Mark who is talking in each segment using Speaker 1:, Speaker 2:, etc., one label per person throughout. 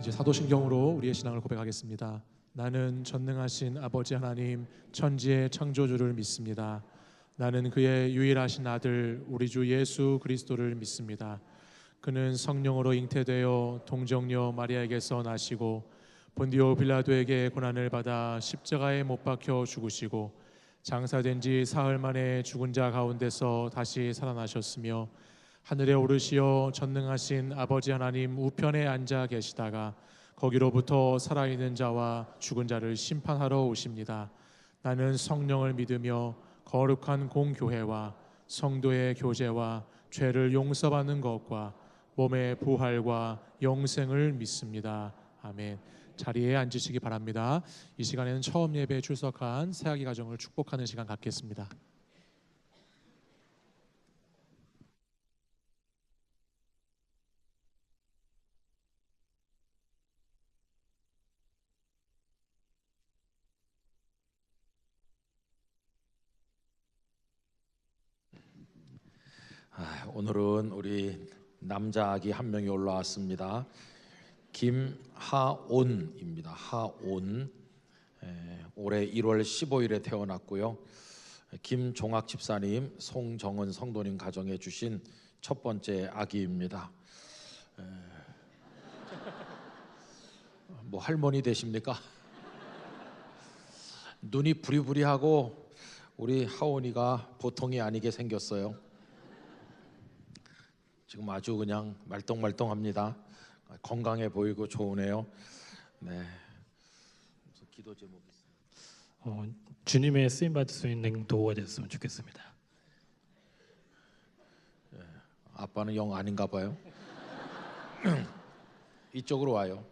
Speaker 1: 이제 사도신경으로 우리의 신앙을 고백하겠습니다. 나는 전능하신 아버지 하나님 천지의 창조주를 믿습니다. 나는 그의 유일하신 아들 우리 주 예수 그리스도를 믿습니다. 그는 성령으로 잉태되어 동정녀 마리아에게서 나시고 본디오 빌라도에게 고난을 받아 십자가에 못 박혀 죽으시고 장사된 지 사흘 만에 죽은 자 가운데서 다시 살아나셨으며 하늘에 오르시어 전능하신 아버지 하나님 우편에 앉아 계시다가 거기로부터 살아있는 자와 죽은 자를 심판하러 오십니다. 나는 성령을 믿으며 거룩한 공교회와 성도의 교제와 죄를 용서받는 것과 몸의 부활과 영생을 믿습니다. 아멘. 자리에 앉으시기 바랍니다. 이 시간에는 처음 예배에 출석한 새아기 가정을 축복하는 시간 갖겠습니다.
Speaker 2: 오늘은 우리 남자 아기 한 명이 올라왔습니다. 김하온입니다. 하온. 올해 1월 15일에 태어났고요. 김종학 집사님, 송정은 성도님 가정에 주신 첫 번째 아기입니다. 뭐 할머니 되십니까? 눈이 부리부리하고 우리 하온이가 보통이 아니게 생겼어요. 지금 아주 그냥 말똥말똥합니다. 건강해 보이고 좋으네요. 네. 무슨 기도 제목이 있어요?
Speaker 3: 주님의 쓰임 받을 수 있는 도구가 됐으면 좋겠습니다.
Speaker 2: 아빠는 영 아닌가 봐요. 이쪽으로 와요.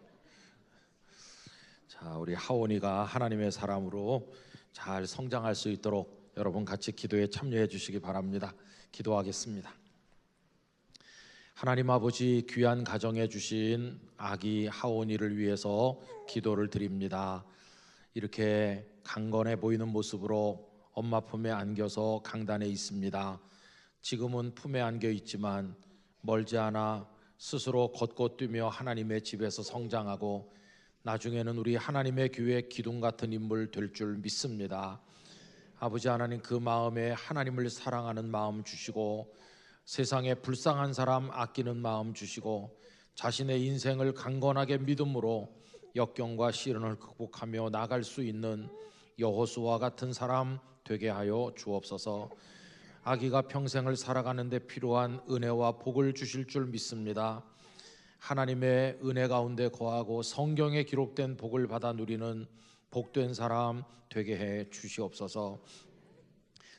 Speaker 2: 자, 우리 하온이가 하나님의 사람으로 잘 성장할 수 있도록 여러분 같이 기도에 참여해 주시기 바랍니다. 기도하겠습니다. 하나님 아버지, 귀한 가정에 주신 아기 하온이를 위해서 기도를 드립니다. 이렇게 강건해 보이는 모습으로 엄마 품에 안겨서 강단에 있습니다. 지금은 품에 안겨 있지만 멀지 않아 스스로 걷고 뛰며 하나님의 집에서 성장하고 나중에는 우리 하나님의 교회 기둥 같은 인물 될 줄 믿습니다. 아버지 하나님, 그 마음에 하나님을 사랑하는 마음 주시고 세상에 불쌍한 사람 아끼는 마음 주시고 자신의 인생을 강건하게 믿음으로 역경과 시련을 극복하며 나갈 수 있는 여호수아와 같은 사람 되게 하여 주옵소서. 아기가 평생을 살아가는 데 필요한 은혜와 복을 주실 줄 믿습니다. 하나님의 은혜 가운데 거하고 성경에 기록된 복을 받아 누리는 복된 사람 되게 해 주시옵소서.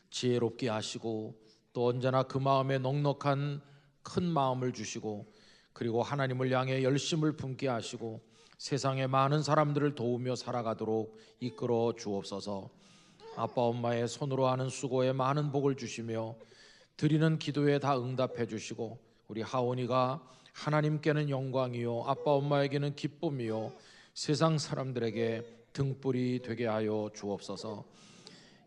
Speaker 2: 지혜롭게 하시고 또 언제나 그 마음에 넉넉한 큰 마음을 주시고 그리고 하나님을 향해 열심을 품게 하시고 세상의 많은 사람들을 도우며 살아가도록 이끌어 주옵소서. 아빠 엄마의 손으로 하는 수고에 많은 복을 주시며 드리는 기도에 다 응답해 주시고 우리 하온이가 하나님께는 영광이요 아빠 엄마에게는 기쁨이요 세상 사람들에게 등불이 되게 하여 주옵소서.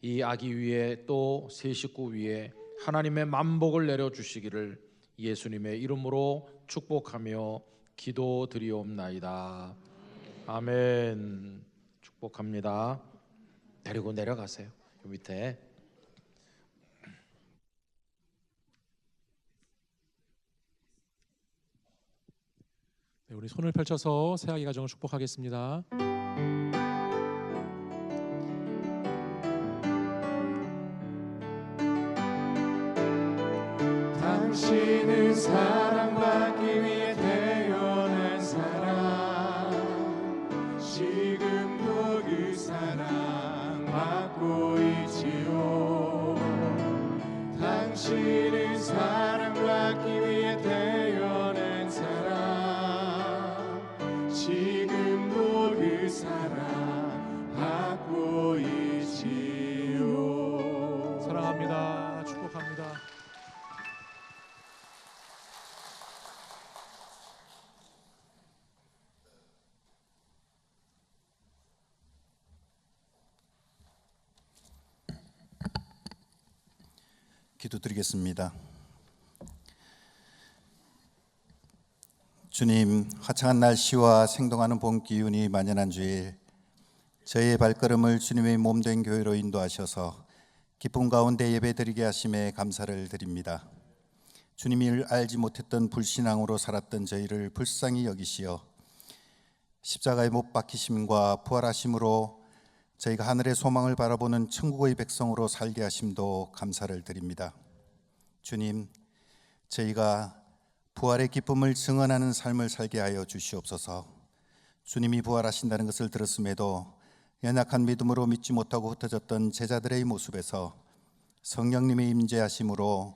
Speaker 2: 이 아기 위에 또 세 식구 위에 하나님의 만복을 내려주시기를 예수님의 이름으로 축복하며 기도드리옵나이다. 아멘. 축복합니다. 데리고 내려가세요. 요 밑에.
Speaker 1: 네, 우리 손을 펼쳐서 새아기 가정을 축복하겠습니다.
Speaker 4: 당신은 사랑받기 위해 태어난 사람, 지금도 그 사랑 받고 있지요. 당신은 사랑받기 위해 태어난 사람, 지금도 그 사랑 받고 있지요.
Speaker 1: 사랑합니다. 축복합니다.
Speaker 5: 기도드리겠습니다. 주님, 화창한 날씨와 생동하는 봄 기운이 만연한 주일, 저희의 발걸음을 주님의 몸된 교회로 인도하셔서 기쁨 가운데 예배드리게 하심에 감사를 드립니다. 주님이 알지 못했던 불신앙으로 살았던 저희를 불쌍히 여기시어 십자가에 못 박히심과 부활하심으로 저희가 하늘의 소망을 바라보는 천국의 백성으로 살게 하심도 감사를 드립니다. 주님, 저희가 부활의 기쁨을 증언하는 삶을 살게 하여 주시옵소서. 주님이 부활하신다는 것을 들었음에도 연약한 믿음으로 믿지 못하고 흩어졌던 제자들의 모습에서 성령님의 임재하심으로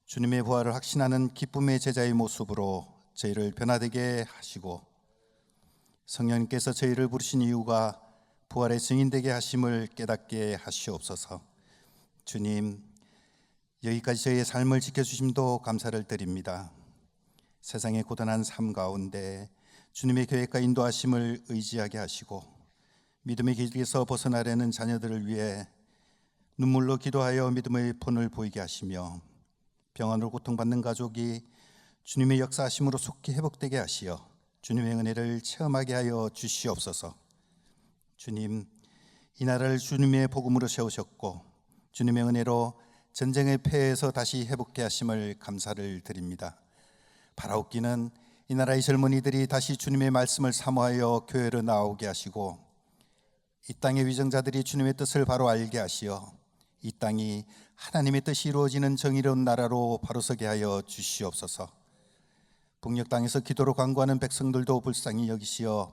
Speaker 5: 주님의 부활을 확신하는 기쁨의 제자의 모습으로 저희를 변화되게 하시고, 성령님께서 저희를 부르신 이유가 부활의 증인되게 하심을 깨닫게 하시옵소서. 주님, 여기까지 저희의 삶을 지켜주심도 감사를 드립니다. 세상의 고단한 삶 가운데 주님의 계획과 인도하심을 의지하게 하시고, 믿음의 길에서 벗어나려는 자녀들을 위해 눈물로 기도하여 믿음의 본을 보이게 하시며, 병환으로 고통받는 가족이 주님의 역사하심으로 속히 회복되게 하시어 주님의 은혜를 체험하게 하여 주시옵소서. 주님, 이 나라를 주님의 복음으로 세우셨고 주님의 은혜로 전쟁의 패에서 다시 회복케 하심을 감사를 드립니다. 바라옵기는 이 나라의 젊은이들이 다시 주님의 말씀을 사모하여 교회로 나오게 하시고, 이 땅의 위정자들이 주님의 뜻을 바로 알게 하시어 이 땅이 하나님의 뜻이 이루어지는 정의로운 나라로 바로 서게 하여 주시옵소서. 북녘 땅에서 기도로 간구하는 백성들도 불쌍히 여기시어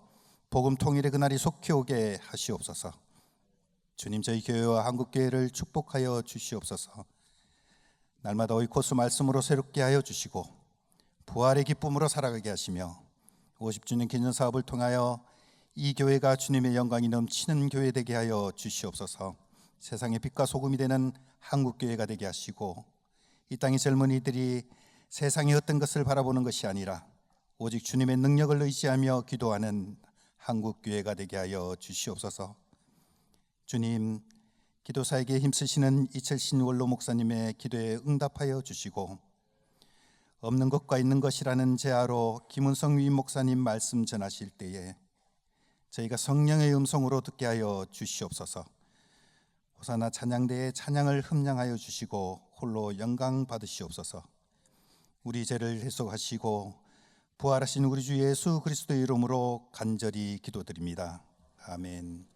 Speaker 5: 복음 통일의 그날이 속히 오게 하시옵소서. 주님, 저희 교회와 한국교회를 축복하여 주시옵소서. 날마다 오이코스 말씀으로 새롭게 하여 주시고 부활의 기쁨으로 살아가게 하시며 50주년 기념 사업을 통하여 이 교회가 주님의 영광이 넘치는 교회 되게 하여 주시옵소서. 세상의 빛과 소금이 되는 한국교회가 되게 하시고, 이 땅의 젊은이들이 세상의 어떤 것을 바라보는 것이 아니라 오직 주님의 능력을 의지하며 기도하는 한국교회가 되게 하여 주시옵소서. 주님, 기도사에게 힘쓰시는 이철신 원로 목사님의 기도에 응답하여 주시고, 없는 것과 있는 것이라는 제아로 김은성 위임 목사님 말씀 전하실 때에 저희가 성령의 음성으로 듣게 하여 주시옵소서. 호사나 찬양대의 찬양을 흠량하여 주시고 홀로 영광 받으시옵소서. 우리 죄를 해소하시고 부활하신 우리 주 예수 그리스도의 이름으로 간절히 기도드립니다. 아멘.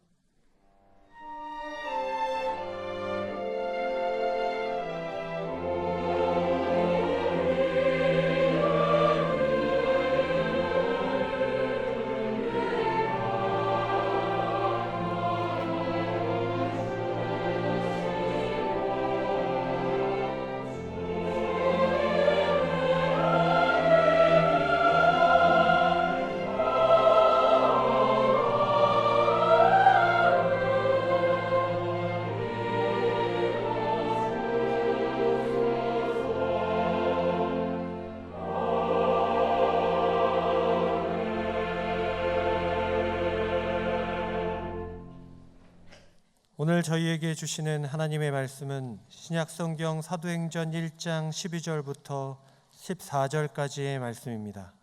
Speaker 6: 오늘 저희에게 주시는 하나님의 말씀은 신약성경 사도행전 1장 12절부터 14절까지의 말씀입니다.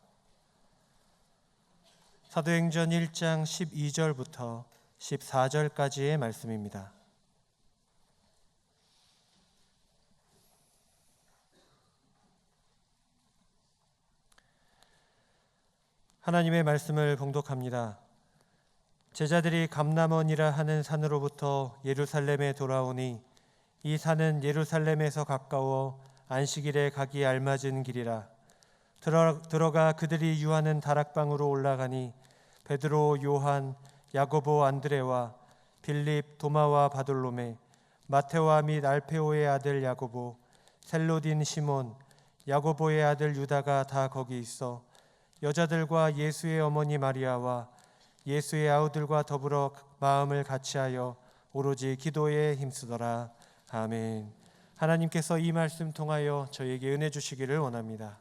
Speaker 6: 사도행전 1장 12절부터 14절까지의 말씀입니다. 하나님의 말씀을 봉독합니다. 제자들이 감람원이라 하는 산으로부터 예루살렘에 돌아오니 이 산은 예루살렘에서 가까워 안식일에 가기 알맞은 길이라. 들어가 그들이 유하는 다락방으로 올라가니 베드로, 요한, 야고보, 안드레와 빌립, 도마와 바돌로메, 마테오와 및 알페오의 아들 야고보, 셀로딘 시몬, 야고보의 아들 유다가 다 거기 있어 여자들과 예수의 어머니 마리아와 예수의 아우들과 더불어 마음을 같이하여 오로지 기도에 힘쓰더라. 아멘. 하나님께서 이 말씀 통하여 저에게 은혜 주시기를 원합니다.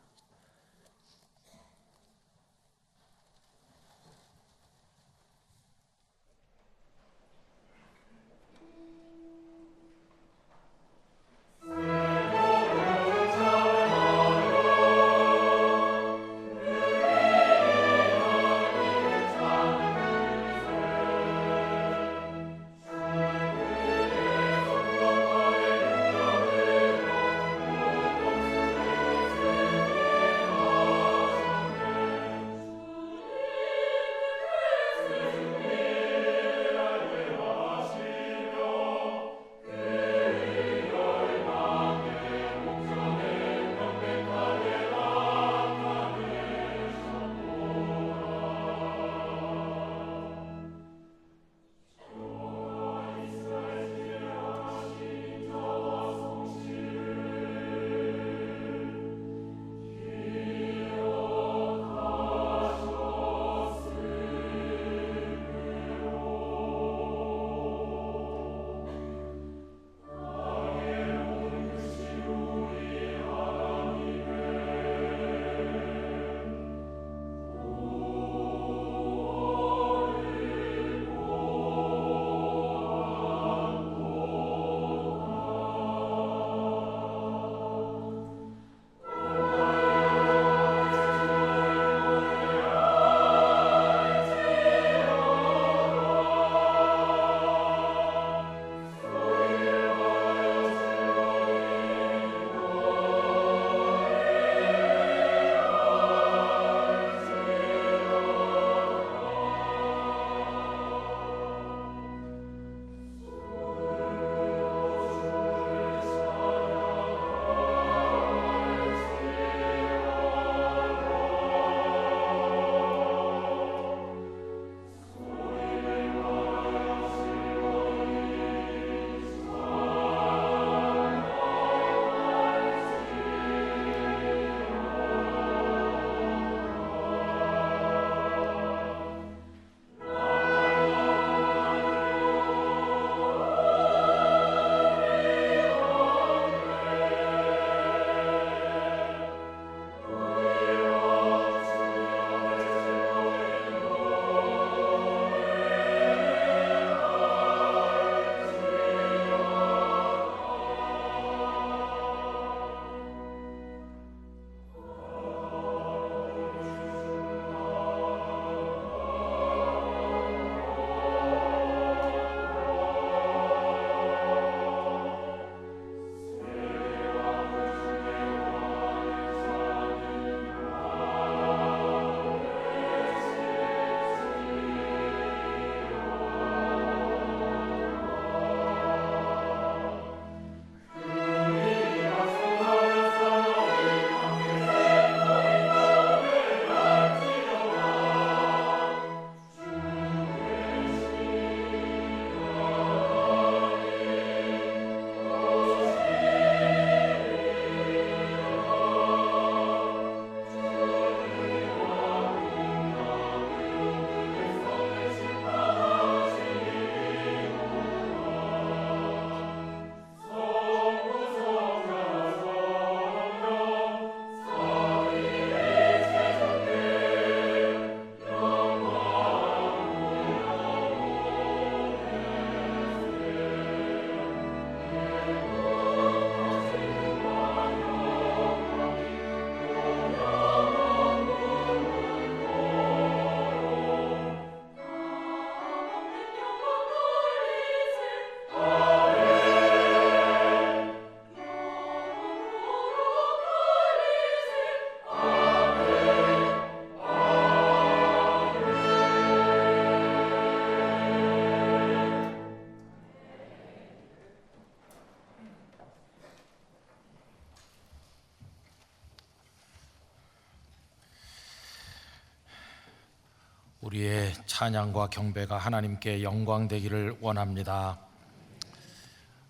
Speaker 2: 우리의 찬양과 경배가 하나님께 영광 되기를 원합니다.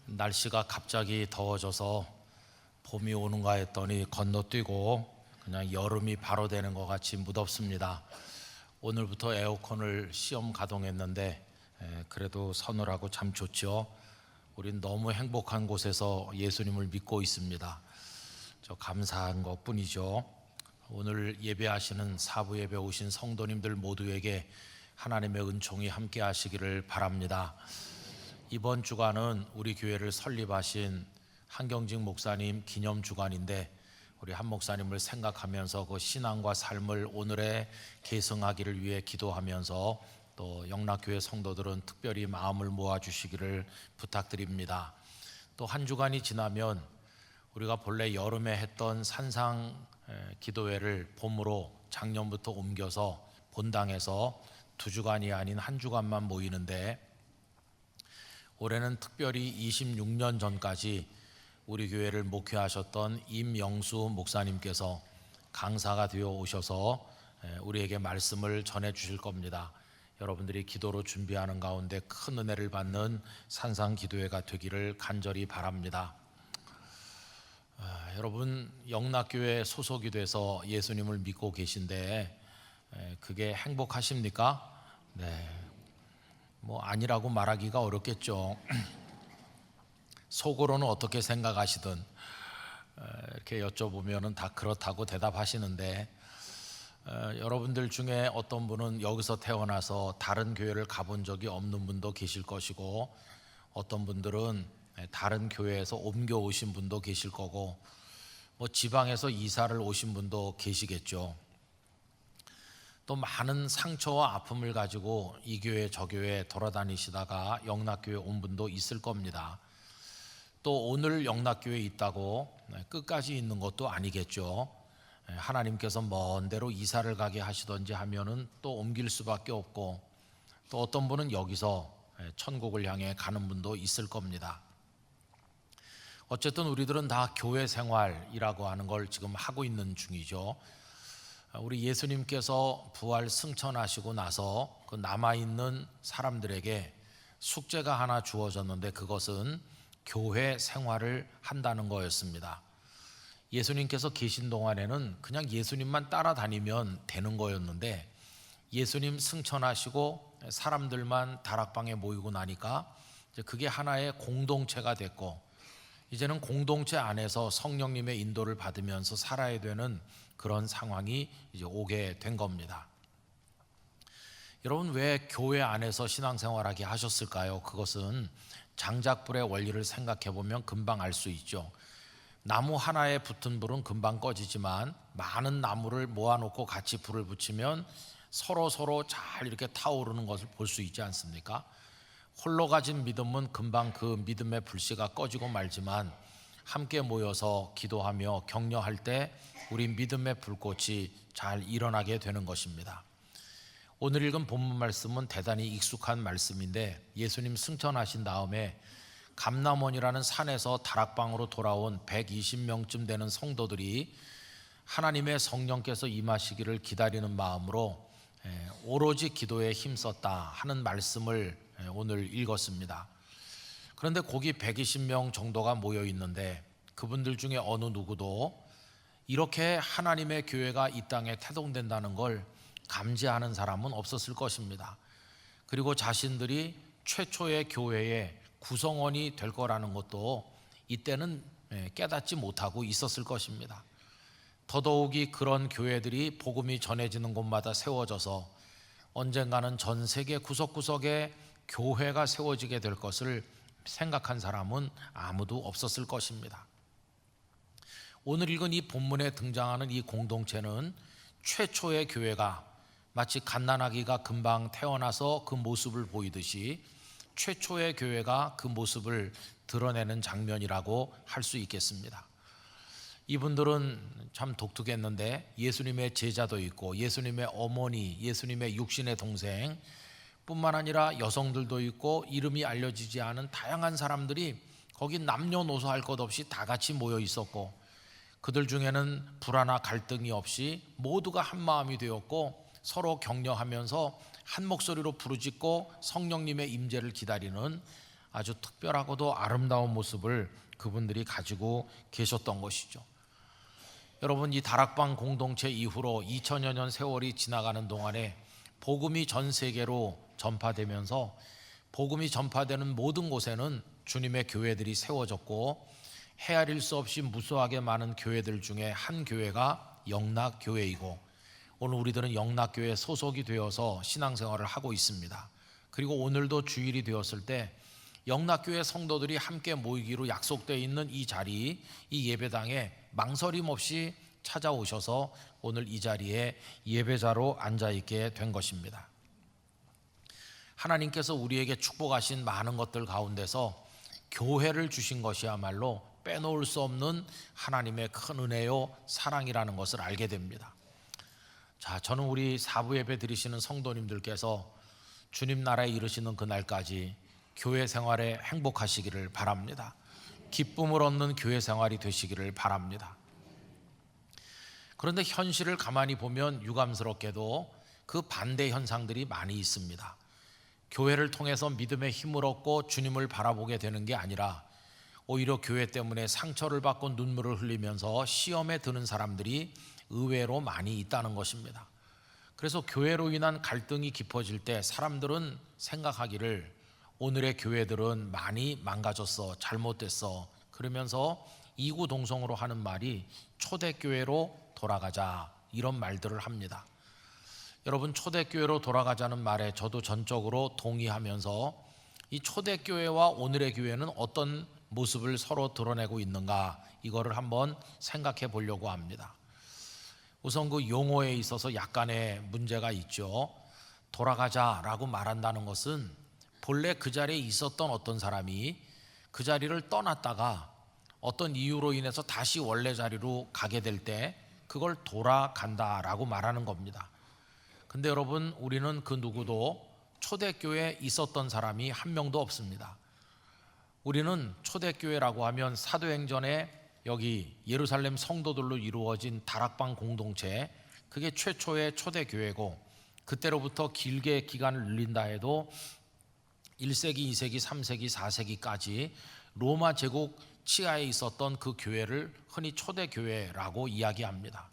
Speaker 2: 날씨가 갑자기 더워져서 봄이 오는가 했더니 건너뛰고 그냥 여름이 바로 되는 것 같이 무덥습니다. 오늘부터 에어컨을 시험 가동했는데 그래도 서늘하고 참 좋죠. 우린 너무 행복한 곳에서 예수님을 믿고 있습니다. 저 감사한 것뿐이죠. 오늘 예배하시는 사부 예배 오신 성도님들 모두에게 하나님의 은총이 함께 하시기를 바랍니다. 이번 주간은 우리 교회를 설립하신 한경직 목사님 기념 주간인데 우리 한 목사님을 생각하면서 그 신앙과 삶을 오늘에 계승하기를 위해 기도하면서 또 영락교회 성도들은 특별히 마음을 모아주시기를 부탁드립니다. 또 한 주간이 지나면 우리가 본래 여름에 했던 산상 기도회를 봄으로 작년부터 옮겨서 본당에서 2주간이 아닌 1주간만 모이는데 올해는 특별히 26년 전까지 우리 교회를 목회하셨던 임영수 목사님께서 강사가 되어 오셔서 우리에게 말씀을 전해 주실 겁니다. 여러분들이 기도로 준비하는 가운데 큰 은혜를 받는 산상 기도회가 되기를 간절히 바랍니다. 여러분 영락교회 소속이 돼서 예수님을 믿고 계신데 그게 행복하십니까? 네, 뭐 아니라고 말하기가 어렵겠죠. 속으로는 어떻게 생각하시든 이렇게 여쭤보면은 다 그렇다고 대답하시는데 여러분들 중에 어떤 분은 여기서 태어나서 다른 교회를 가본 적이 없는 분도 계실 것이고 어떤 분들은 다른 교회에서 옮겨오신 분도 계실 거고 뭐 지방에서 이사를 오신 분도 계시겠죠. 또 많은 상처와 아픔을 가지고 이 교회 저 교회 돌아다니시다가 영락교회 온 분도 있을 겁니다. 또 오늘 영락교회에 있다고 끝까지 있는 것도 아니겠죠. 하나님께서 먼 데로 이사를 가게 하시던지 하면은 또 옮길 수밖에 없고 또 어떤 분은 여기서 천국을 향해 가는 분도 있을 겁니다. 어쨌든 우리들은 다 교회 생활이라고 하는 걸 지금 하고 있는 중이죠. 우리 예수님께서 부활 승천하시고 나서 그 남아있는 사람들에게 숙제가 하나 주어졌는데 그것은 교회 생활을 한다는 거였습니다. 예수님께서 계신 동안에는 그냥 예수님만 따라다니면 되는 거였는데 예수님 승천하시고 사람들만 다락방에 모이고 나니까 이제 그게 하나의 공동체가 됐고 이제는 공동체 안에서 성령님의 인도를 받으면서 살아야 되는 그런 상황이 이제 오게 된 겁니다. 여러분 왜 교회 안에서 신앙생활하게 하셨을까요? 그것은 장작불의 원리를 생각해 보면 금방 알 수 있죠. 나무 하나에 붙은 불은 금방 꺼지지만 많은 나무를 모아놓고 같이 불을 붙이면 서로 잘 이렇게 타오르는 것을 볼 수 있지 않습니까? 홀로 가진 믿음은 금방 그 믿음의 불씨가 꺼지고 말지만 함께 모여서 기도하며 격려할 때 우리 믿음의 불꽃이 잘 일어나게 되는 것입니다. 오늘 읽은 본문 말씀은 대단히 익숙한 말씀인데 예수님 승천하신 다음에 감람원이라는 산에서 다락방으로 돌아온 120명쯤 되는 성도들이 하나님의 성령께서 임하시기를 기다리는 마음으로 오로지 기도에 힘썼다 하는 말씀을 오늘 읽었습니다. 그런데 거기 120명 정도가 모여 있는데 그분들 중에 어느 누구도 이렇게 하나님의 교회가 이 땅에 태동된다는 걸 감지하는 사람은 없었을 것입니다. 그리고 자신들이 최초의 교회의 구성원이 될 거라는 것도 이때는 깨닫지 못하고 있었을 것입니다. 더더욱이 그런 교회들이 복음이 전해지는 곳마다 세워져서 언젠가는 전 세계 구석구석에 교회가 세워지게 될 것을 생각한 사람은 아무도 없었을 것입니다. 오늘 읽은 이 본문에 등장하는 이 공동체는 최초의 교회가 마치 갓난아기가 금방 태어나서 그 모습을 보이듯이 최초의 교회가 그 모습을 드러내는 장면이라고 할 수 있겠습니다. 이분들은 참 독특했는데 예수님의 제자도 있고 예수님의 어머니, 예수님의 육신의 동생 뿐만 아니라 여성들도 있고 이름이 알려지지 않은 다양한 사람들이 거기 남녀노소 할 것 없이 다 같이 모여 있었고 그들 중에는 불화나 갈등이 없이 모두가 한 마음이 되었고 서로 격려하면서 한 목소리로 부르짖고 성령님의 임재를 기다리는 아주 특별하고도 아름다운 모습을 그분들이 가지고 계셨던 것이죠. 여러분, 이 다락방 공동체 이후로 2000여 년 세월이 지나가는 동안에 복음이 전 세계로 전파되면서 복음이 전파되는 모든 곳에는 주님의 교회들이 세워졌고 헤아릴 수 없이 무수하게 많은 교회들 중에 한 교회가 영락교회이고 오늘 우리들은 영락교회 소속이 되어서 신앙생활을 하고 있습니다. 그리고 오늘도 주일이 되었을 때 영락교회 성도들이 함께 모이기로 약속되어 있는 이 자리, 이 예배당에 망설임 없이 찾아오셔서 오늘 이 자리에 예배자로 앉아있게 된 것입니다. 하나님께서 우리에게 축복하신 많은 것들 가운데서 교회를 주신 것이야말로 빼놓을 수 없는 하나님의 큰 은혜요 사랑이라는 것을 알게 됩니다. 자, 저는 우리 사부 예배 드리시는 성도님들께서 주님 나라에 이르시는 그날까지 교회 생활에 행복하시기를 바랍니다. 기쁨을 얻는 교회 생활이 되시기를 바랍니다. 그런데 현실을 가만히 보면 유감스럽게도 그 반대 현상들이 많이 있습니다. 교회를 통해서 믿음의 힘을 얻고 주님을 바라보게 되는 게 아니라 오히려 교회 때문에 상처를 받고 눈물을 흘리면서 시험에 드는 사람들이 의외로 많이 있다는 것입니다. 그래서 교회로 인한 갈등이 깊어질 때 사람들은 생각하기를 오늘의 교회들은 많이 망가졌어, 잘못됐어, 그러면서 이구동성으로 하는 말이 초대교회로 돌아가자, 이런 말들을 합니다. 여러분, 초대교회로 돌아가자는 말에 저도 전적으로 동의하면서 이 초대교회와 오늘의 교회는 어떤 모습을 서로 드러내고 있는가, 이거를 한번 생각해 보려고 합니다. 우선 그 용어에 있어서 약간의 문제가 있죠. 돌아가자라고 말한다는 것은 본래 그 자리에 있었던 어떤 사람이 그 자리를 떠났다가 어떤 이유로 인해서 다시 원래 자리로 가게 될 때 그걸 돌아간다라고 말하는 겁니다. 근데 여러분, 우리는 그 누구도 초대교회에 있었던 사람이 한 명도 없습니다. 우리는 초대교회라고 하면 사도행전에 여기 예루살렘 성도들로 이루어진 다락방 공동체, 그게 최초의 초대교회고 그때로부터 길게 기간을 늘린다 해도 1세기, 2세기, 3세기, 4세기까지 로마 제국 치하에 있었던 그 교회를 흔히 초대교회라고 이야기합니다.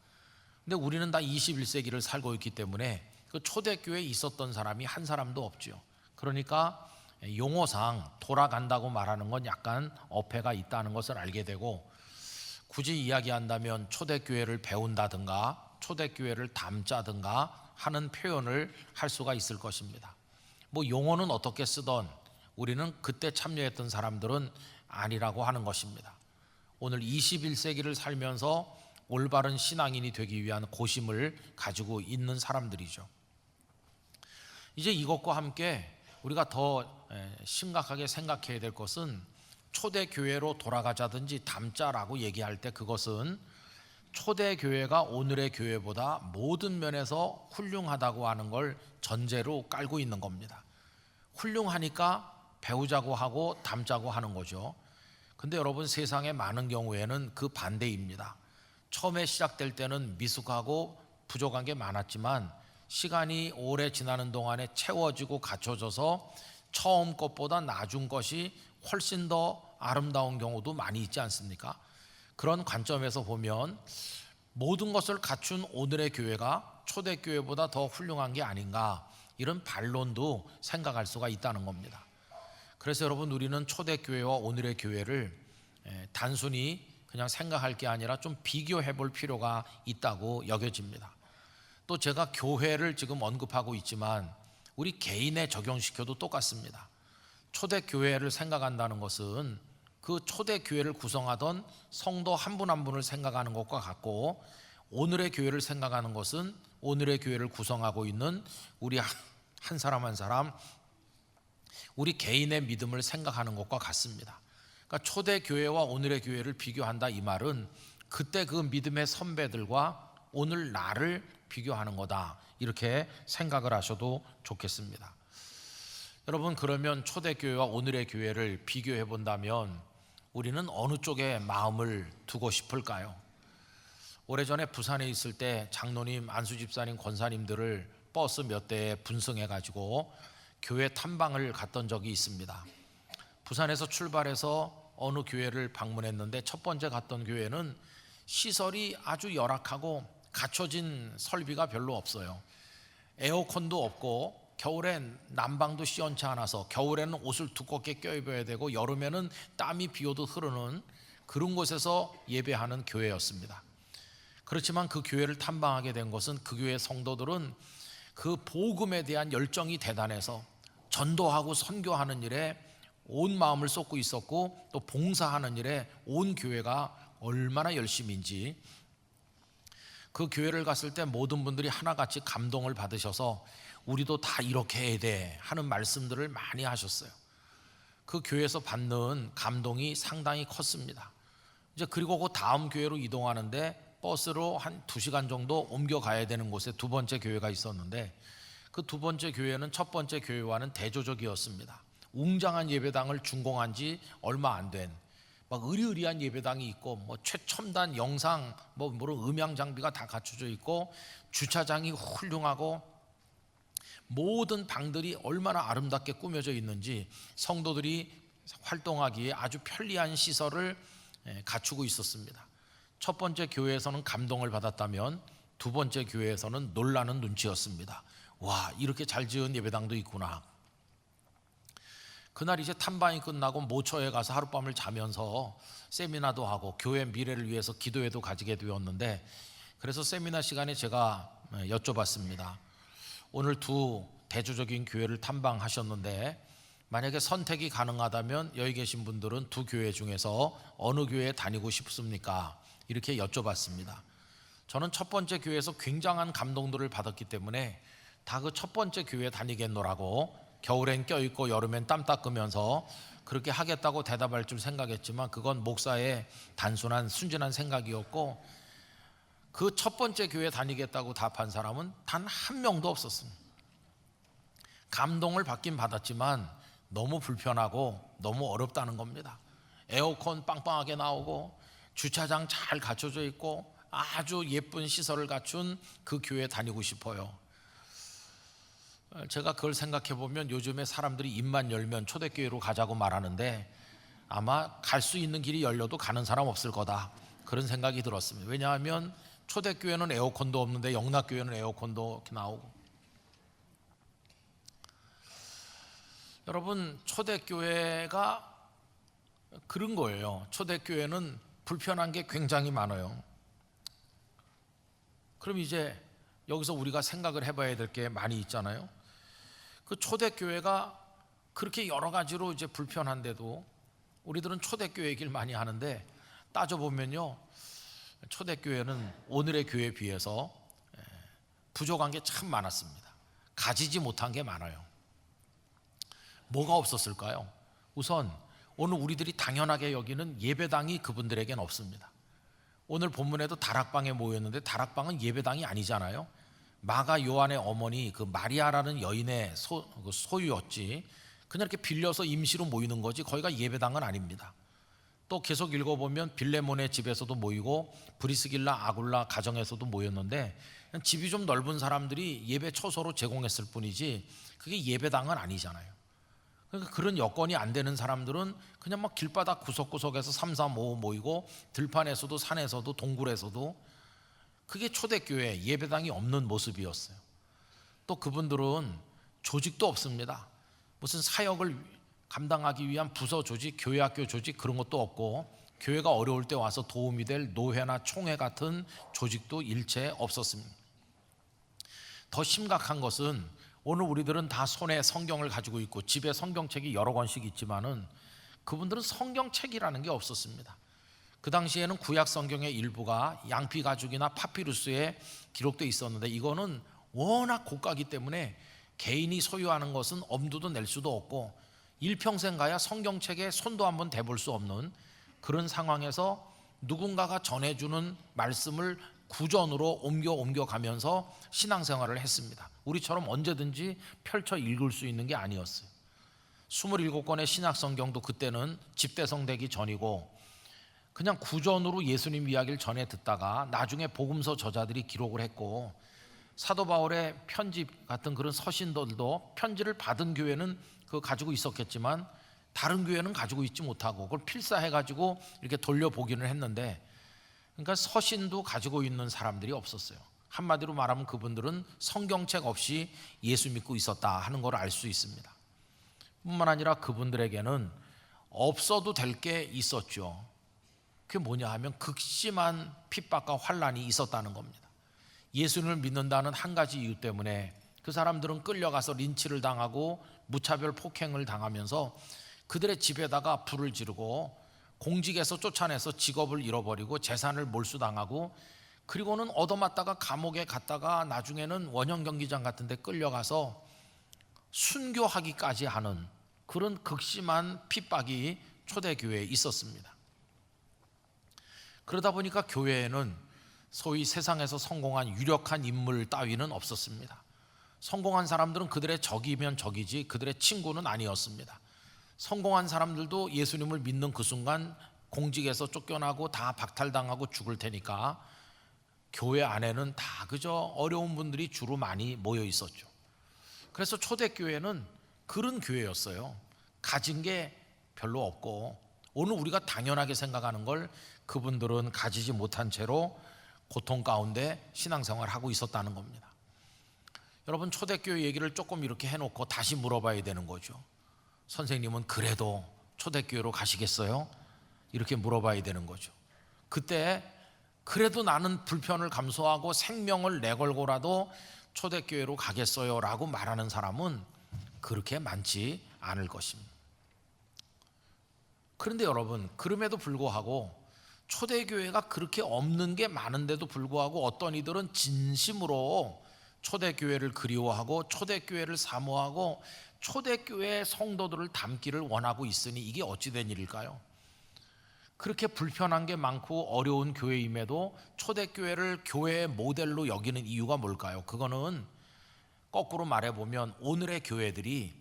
Speaker 2: 근데 우리는 다 21세기를 살고 있기 때문에 그 초대교회에 있었던 사람이 한 사람도 없죠. 그러니까 용어상 돌아간다고 말하는 건 약간 어폐가 있다는 것을 알게 되고, 굳이 이야기한다면 초대교회를 배운다든가 초대교회를 담자든가 하는 표현을 할 수가 있을 것입니다. 뭐 용어는 어떻게 쓰던 우리는 그때 참여했던 사람들은 아니라고 하는 것입니다. 오늘 21세기를 살면서 올바른 신앙인이 되기 위한 고심을 가지고 있는 사람들이죠. 이제 이것과 함께 우리가 더 심각하게 생각해야 될 것은 초대교회로 돌아가자든지 담자라고 얘기할 때 그것은 초대교회가 오늘의 교회보다 모든 면에서 훌륭하다고 하는 걸 전제로 깔고 있는 겁니다. 훌륭하니까 배우자고 하고 담자고 하는 거죠. 근데 여러분, 세상의 많은 경우에는 그 반대입니다. 처음에 시작될 때는 미숙하고 부족한 게 많았지만 시간이 오래 지나는 동안에 채워지고 갖춰져서 처음 것보다 나중 것이 훨씬 더 아름다운 경우도 많이 있지 않습니까? 그런 관점에서 보면 모든 것을 갖춘 오늘의 교회가 초대교회보다 더 훌륭한 게 아닌가, 이런 반론도 생각할 수가 있다는 겁니다. 그래서 여러분, 우리는 초대교회와 오늘의 교회를 단순히 그냥 생각할 게 아니라 좀 비교해 볼 필요가 있다고 여겨집니다. 또 제가 교회를 지금 언급하고 있지만 우리 개인에 적용시켜도 똑같습니다. 초대교회를 생각한다는 것은 그 초대교회를 구성하던 성도 한 분 한 분을 생각하는 것과 같고, 오늘의 교회를 생각하는 것은 오늘의 교회를 구성하고 있는 우리 한 사람 한 사람, 우리 개인의 믿음을 생각하는 것과 같습니다. 그러니까 초대교회와 오늘의 교회를 비교한다, 이 말은 그때 그 믿음의 선배들과 오늘 나를 비교하는 거다, 이렇게 생각을 하셔도 좋겠습니다. 여러분, 그러면 초대교회와 오늘의 교회를 비교해 본다면 우리는 어느 쪽에 마음을 두고 싶을까요? 오래전에 부산에 있을 때 장로님, 안수집사님, 권사님들을 버스 몇 대에 분승해 가지고 교회 탐방을 갔던 적이 있습니다. 부산에서 출발해서 어느 교회를 방문했는데 첫 번째 갔던 교회는 시설이 아주 열악하고 갖춰진 설비가 별로 없어요. 에어컨도 없고 겨울엔 난방도 시원치 않아서 겨울에는 옷을 두껍게 껴입어야 되고 여름에는 땀이 비오듯 흐르는 그런 곳에서 예배하는 교회였습니다. 그렇지만 그 교회를 탐방하게 된 것은 그 교회 성도들은 그 복음에 대한 열정이 대단해서 전도하고 선교하는 일에 온 마음을 쏟고 있었고 또 봉사하는 일에 온 교회가 얼마나 열심인지 그 교회를 갔을 때 모든 분들이 하나같이 감동을 받으셔서 우리도 다 이렇게 해야 돼 하는 말씀들을 많이 하셨어요. 그 교회에서 받는 감동이 상당히 컸습니다. 이제 그리고 그 다음 교회로 이동하는데 버스로 한 2시간 정도 옮겨가야 되는 곳에 두 번째 교회가 있었는데 그 두 번째 교회는 첫 번째 교회와는 대조적이었습니다. 웅장한 예배당을 준공한 지 얼마 안 된 막 의리의리한 예배당이 있고 뭐 최첨단 영상 뭐 음향 장비가 다 갖춰져 있고 주차장이 훌륭하고 모든 방들이 얼마나 아름답게 꾸며져 있는지 성도들이 활동하기에 아주 편리한 시설을 갖추고 있었습니다. 첫 번째 교회에서는 감동을 받았다면 두 번째 교회에서는 놀라는 눈치였습니다. 와, 이렇게 잘 지은 예배당도 있구나. 그날 이제 탐방이 끝나고 모처에 가서 하룻밤을 자면서 세미나도 하고 교회 미래를 위해서 기도회도 가지게 되었는데 그래서 세미나 시간에 제가 여쭤봤습니다. 오늘 두 대조적인 교회를 탐방하셨는데 만약에 선택이 가능하다면 여기 계신 분들은 두 교회 중에서 어느 교회에 다니고 싶습니까? 이렇게 여쭤봤습니다. 저는 첫 번째 교회에서 굉장한 감동들을 받았기 때문에 다 그 첫 번째 교회에 다니겠노라고 겨울엔 껴입고 여름엔 땀 닦으면서 그렇게 하겠다고 대답할 줄 생각했지만 그건 목사의 단순한 순진한 생각이었고 그 첫 번째 교회 다니겠다고 답한 사람은 단 한 명도 없었습니다. 감동을 받긴 받았지만 너무 불편하고 너무 어렵다는 겁니다. 에어컨 빵빵하게 나오고 주차장 잘 갖춰져 있고 아주 예쁜 시설을 갖춘 그 교회에 다니고 싶어요. 제가 그걸 생각해 보면 요즘에 사람들이 입만 열면 초대교회로 가자고 말하는데 아마 갈 수 있는 길이 열려도 가는 사람 없을 거다 그런 생각이 들었습니다. 왜냐하면 초대교회는 에어컨도 없는데 영락교회는 에어컨도 이렇게 나오고 여러분 초대교회가 그런 거예요. 초대교회는 불편한 게 굉장히 많아요. 그럼 이제 여기서 우리가 생각을 해봐야 될 게 많이 있잖아요. 그 초대교회가 그렇게 여러 가지로 이제 불편한데도 우리들은 초대교회 얘기를 많이 하는데 따져보면요 초대교회는 오늘의 교회에 비해서 부족한 게 참 많았습니다. 가지지 못한 게 많아요. 뭐가 없었을까요? 우선 오늘 우리들이 당연하게 여기는 예배당이 그분들에겐 없습니다. 오늘 본문에도 다락방에 모였는데 다락방은 예배당이 아니잖아요. 마가 요한의 어머니 그 마리아라는 여인의 소유였지 그냥 이렇게 빌려서 임시로 모이는 거지 거기가 예배당은 아닙니다. 또 계속 읽어보면 빌레몬의 집에서도 모이고 브리스길라 아굴라 가정에서도 모였는데 그냥 집이 좀 넓은 사람들이 예배 처소로 제공했을 뿐이지 그게 예배당은 아니잖아요. 그러니까 그런 여건이 안 되는 사람들은 그냥 막 길바닥 구석구석에서 3, 4, 5 모이고 들판에서도 산에서도 동굴에서도 그게 초대교회 예배당이 없는 모습이었어요. 또 그분들은 조직도 없습니다. 무슨 사역을 감당하기 위한 부서 조직, 교회학교 조직 그런 것도 없고 교회가 어려울 때 와서 도움이 될 노회나 총회 같은 조직도 일체 없었습니다. 더 심각한 것은 오늘 우리들은 다 손에 성경을 가지고 있고 집에 성경책이 여러 권씩 있지만은 그분들은 성경책이라는 게 없었습니다. 그 당시에는 구약 성경의 일부가 양피 가죽이나 파피루스에 기록되어 있었는데 이거는 워낙 고가기 때문에 개인이 소유하는 것은 엄두도 낼 수도 없고 일평생 가야 성경책에 손도 한번 대볼 수 없는 그런 상황에서 누군가가 전해주는 말씀을 구전으로 옮겨가면서 신앙생활을 했습니다. 우리처럼 언제든지 펼쳐 읽을 수 있는 게 아니었어요. 27권의 신약성경도 그때는 집대성되기 전이고 그냥 구전으로 예수님 이야기를 전해 듣다가 나중에 복음서 저자들이 기록을 했고 사도 바울의 편지 같은 그런 서신들도 편지를 받은 교회는 그거 가지고 있었겠지만 다른 교회는 가지고 있지 못하고 그걸 필사해가지고 이렇게 돌려보기는 했는데, 그러니까 서신도 가지고 있는 사람들이 없었어요. 한마디로 말하면 그분들은 성경책 없이 예수 믿고 있었다 하는 걸 알 수 있습니다. 뿐만 아니라 그분들에게는 없어도 될 게 있었죠. 그게 뭐냐 하면 극심한 핍박과 환난이 있었다는 겁니다. 예수님을 믿는다는 한 가지 이유 때문에 그 사람들은 끌려가서 린치를 당하고 무차별 폭행을 당하면서 그들의 집에다가 불을 지르고 공직에서 쫓아내서 직업을 잃어버리고 재산을 몰수당하고, 그리고는 얻어맞다가 감옥에 갔다가 나중에는 원형 경기장 같은 데 끌려가서 순교하기까지 하는 그런 극심한 핍박이 초대교회에 있었습니다. 그러다 보니까 교회에는 소위 세상에서 성공한 유력한 인물 따위는 없었습니다. 성공한 사람들은 그들의 적이면 적이지 그들의 친구는 아니었습니다. 성공한 사람들도 예수님을 믿는 그 순간 공직에서 쫓겨나고 다 박탈당하고 죽을 테니까 교회 안에는 다 그저 어려운 분들이 주로 많이 모여 있었죠. 그래서 초대교회는 그런 교회였어요. 가진 게 별로 없고 오늘 우리가 당연하게 생각하는 걸 그분들은 가지지 못한 채로 고통 가운데 신앙생활을 하고 있었다는 겁니다. 여러분, 초대교회 얘기를 조금 이렇게 해놓고 다시 물어봐야 되는 거죠. 선생님은 그래도 초대교회로 가시겠어요? 이렇게 물어봐야 되는 거죠. 그때 그래도 나는 불편을 감수하고 생명을 내걸고라도 초대교회로 가겠어요 라고 말하는 사람은 그렇게 많지 않을 것입니다. 그런데 여러분, 그럼에도 불구하고 초대교회가 그렇게 없는 게 많은데도 불구하고 어떤 이들은 진심으로 초대교회를 그리워하고 초대교회를 사모하고 초대교회 성도들을 닮기를 원하고 있으니 이게 어찌된 일일까요? 그렇게 불편한 게 많고 어려운 교회임에도 초대교회를 교회의 모델로 여기는 이유가 뭘까요? 그거는 거꾸로 말해보면 오늘의 교회들이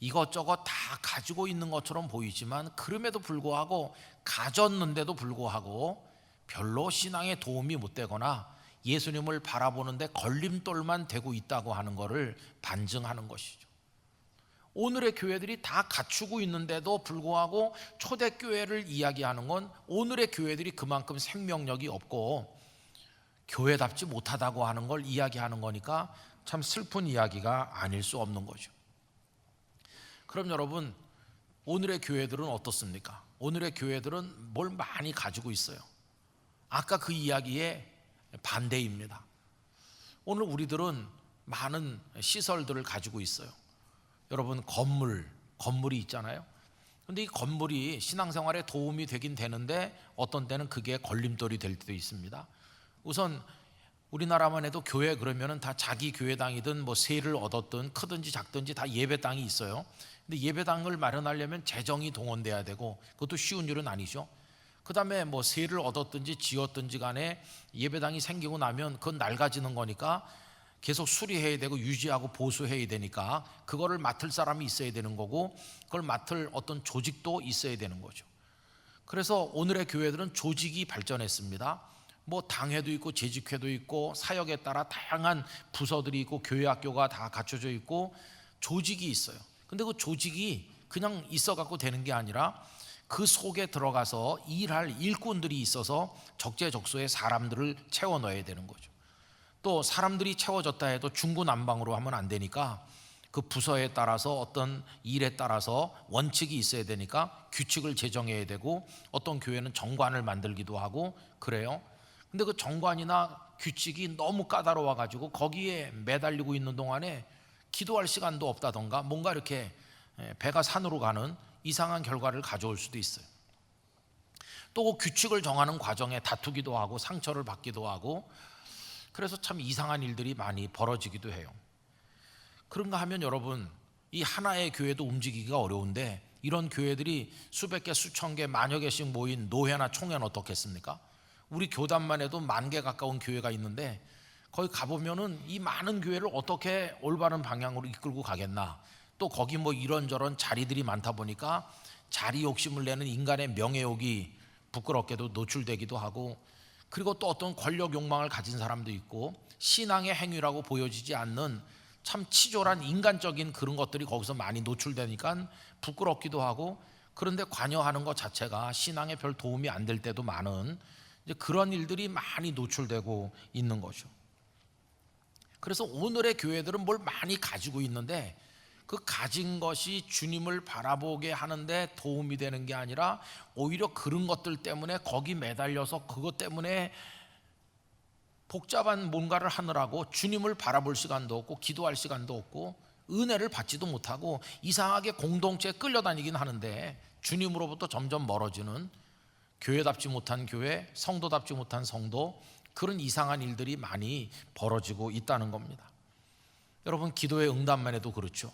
Speaker 2: 이것저것 다 가지고 있는 것처럼 보이지만 그럼에도 불구하고 가졌는데도 불구하고 별로 신앙에 도움이 못 되거나 예수님을 바라보는데 걸림돌만 되고 있다고 하는 것을 반증하는 것이죠. 오늘의 교회들이 다 갖추고 있는데도 불구하고 초대교회를 이야기하는 건 오늘의 교회들이 그만큼 생명력이 없고 교회답지 못하다고 하는 걸 이야기하는 거니까 참 슬픈 이야기가 아닐 수 없는 거죠. 그럼 여러분, 오늘의 교회들은 어떻습니까? 오늘의 교회들은 뭘 많이 가지고 있어요. 아까 그 이야기의 반대입니다. 오늘 우리들은 많은 시설들을 가지고 있어요. 여러분, 건물이 있잖아요. 그런데 이 건물이 신앙생활에 도움이 되긴 되는데 어떤 때는 그게 걸림돌이 될 때도 있습니다. 우선 우리나라만 해도 교회 그러면은 다 자기 교회당이든 뭐 세를 얻었든 크든지 작든지 다 예배당이 있어요. 근데 예배당을 마련하려면 재정이 동원돼야 되고 그것도 쉬운 일은 아니죠. 그 다음에 뭐 세를 얻었든지 지었든지 간에 예배당이 생기고 나면 그건 낡아지는 거니까 계속 수리해야 되고 유지하고 보수해야 되니까 그거를 맡을 사람이 있어야 되는 거고 그걸 맡을 어떤 조직도 있어야 되는 거죠. 그래서 오늘의 교회들은 조직이 발전했습니다. 뭐 당회도 있고 재직회도 있고 사역에 따라 다양한 부서들이 있고 교회 학교가 다 갖춰져 있고 조직이 있어요. 근데 그 조직이 그냥 있어 갖고 되는 게 아니라 그 속에 들어가서 일할 일꾼들이 있어서 적재적소에 사람들을 채워 넣어야 되는 거죠. 또 사람들이 채워졌다 해도 중구난방으로 하면 안 되니까 그 부서에 따라서 어떤 일에 따라서 원칙이 있어야 되니까 규칙을 제정해야 되고 어떤 교회는 정관을 만들기도 하고 그래요. 근데 그 정관이나 규칙이 너무 까다로워 가지고 거기에 매달리고 있는 동안에 기도할 시간도 없다던가 뭔가 이렇게 배가 산으로 가는 이상한 결과를 가져올 수도 있어요. 또 그 규칙을 정하는 과정에 다투기도 하고 상처를 받기도 하고 그래서 참 이상한 일들이 많이 벌어지기도 해요. 그런가 하면 여러분, 이 하나의 교회도 움직이기가 어려운데 이런 교회들이 수백 개, 수천 개, 만여 개씩 모인 노회나 총회는 어떻겠습니까? 우리 교단만 해도 10,000개 가까운 교회가 있는데 거기 가보면은 이 많은 교회를 어떻게 올바른 방향으로 이끌고 가겠나. 또 거기 뭐 이런저런 자리들이 많다 보니까 자리 욕심을 내는 인간의 명예욕이 부끄럽게도 노출되기도 하고 그리고 또 어떤 권력 욕망을 가진 사람도 있고 신앙의 행위라고 보여지지 않는 참 치졸한 인간적인 그런 것들이 거기서 많이 노출되니까 부끄럽기도 하고, 그런데 관여하는 것 자체가 신앙에 별 도움이 안 될 때도 많은 이제 그런 일들이 많이 노출되고 있는 거죠. 그래서 오늘의 교회들은 뭘 많이 가지고 있는데 그 가진 것이 주님을 바라보게 하는데 도움이 되는 게 아니라 오히려 그런 것들 때문에 거기 매달려서 그것 때문에 복잡한 뭔가를 하느라고 주님을 바라볼 시간도 없고 기도할 시간도 없고 은혜를 받지도 못하고 이상하게 공동체에 끌려다니긴 하는데 주님으로부터 점점 멀어지는, 교회답지 못한 교회, 성도답지 못한 성도, 그런 이상한 일들이 많이 벌어지고 있다는 겁니다. 여러분, 기도의 응답만 해도 그렇죠.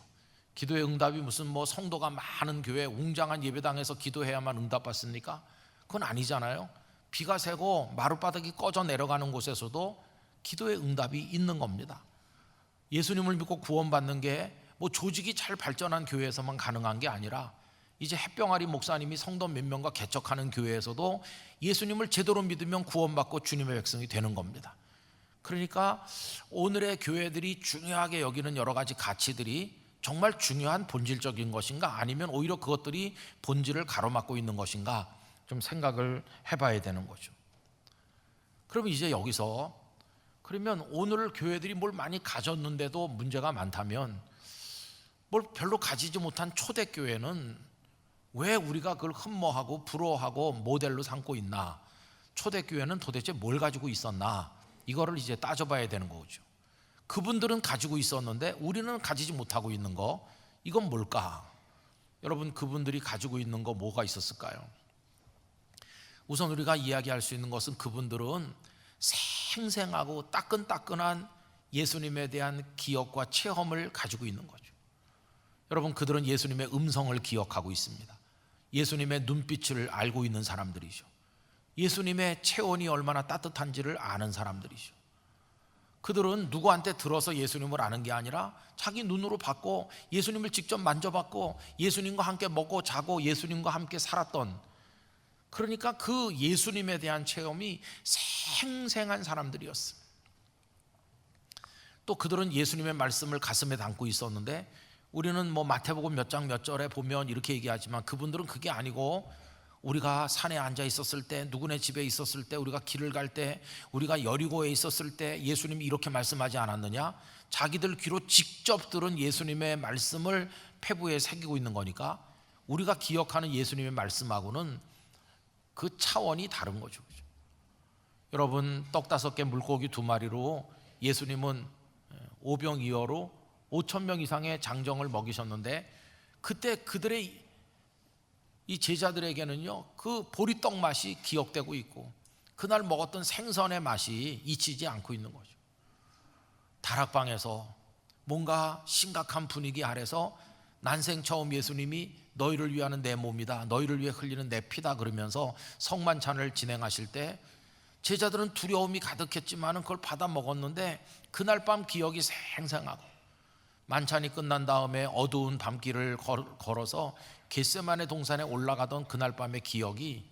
Speaker 2: 기도의 응답이 무슨 뭐 성도가 많은 교회 웅장한 예배당에서 기도해야만 응답받습니까? 그건 아니잖아요. 비가 새고 마룻바닥이 꺼져 내려가는 곳에서도 기도의 응답이 있는 겁니다. 예수님을 믿고 구원받는 게 뭐 조직이 잘 발전한 교회에서만 가능한 게 아니라 이제 햇병아리 목사님이 성도 몇 명과 개척하는 교회에서도 예수님을 제대로 믿으면 구원받고 주님의 백성이 되는 겁니다. 그러니까 오늘의 교회들이 중요하게 여기는 여러 가지 가치들이 정말 중요한 본질적인 것인가, 아니면 오히려 그것들이 본질을 가로막고 있는 것인가 좀 생각을 해봐야 되는 거죠. 그러면 이제 여기서, 그러면 오늘 교회들이 뭘 많이 가졌는데도 문제가 많다면 뭘 별로 가지지 못한 초대교회는 왜 우리가 그걸 흠모하고 부러워하고 모델로 삼고 있나? 초대교회는 도대체 뭘 가지고 있었나? 이거를 이제 따져봐야 되는 거죠. 그분들은 가지고 있었는데 우리는 가지지 못하고 있는 거, 이건 뭘까? 여러분, 그분들이 가지고 있는 거 뭐가 있었을까요? 우선 우리가 이야기할 수 있는 것은 그분들은 생생하고 따끈따끈한 예수님에 대한 기억과 체험을 가지고 있는 거죠. 여러분, 그들은 예수님의 음성을 기억하고 있습니다. 예수님의 눈빛을 알고 있는 사람들이죠. 예수님의 체온이 얼마나 따뜻한지를 아는 사람들이죠. 그들은 누구한테 들어서 예수님을 아는 게 아니라 자기 눈으로 봤고 예수님을 직접 만져봤고 예수님과 함께 먹고 자고 예수님과 함께 살았던, 그러니까 그 예수님에 대한 체험이 생생한 사람들이었어요. 또 그들은 예수님의 말씀을 가슴에 담고 있었는데, 우리는 뭐 마태복음 몇 장 몇 절에 보면 이렇게 얘기하지만 그분들은 그게 아니고, 우리가 산에 앉아 있었을 때, 누구네 집에 있었을 때, 우리가 길을 갈 때, 우리가 여리고에 있었을 때 예수님이 이렇게 말씀하지 않았느냐? 자기들 귀로 직접 들은 예수님의 말씀을 폐부에 새기고 있는 거니까 우리가 기억하는 예수님의 말씀하고는 그 차원이 다른 거죠. 여러분, 떡 5개 물고기 2마리로 예수님은 오병이어로 5,000명 이상의 장정을 먹이셨는데, 그때 그들의 이 제자들에게는요 그 보리떡 맛이 기억되고 있고 그날 먹었던 생선의 맛이 잊히지 않고 있는 거죠. 다락방에서 뭔가 심각한 분위기 아래서 난생 처음 예수님이 너희를 위하는 내 몸이다, 너희를 위해 흘리는 내 피다 그러면서 성만찬을 진행하실 때 제자들은 두려움이 가득했지만 그걸 받아 먹었는데, 그날 밤 기억이 생생하고 만찬이 끝난 다음에 어두운 밤길을 걸어서 겟세마네 동산에 올라가던 그날 밤의 기억이,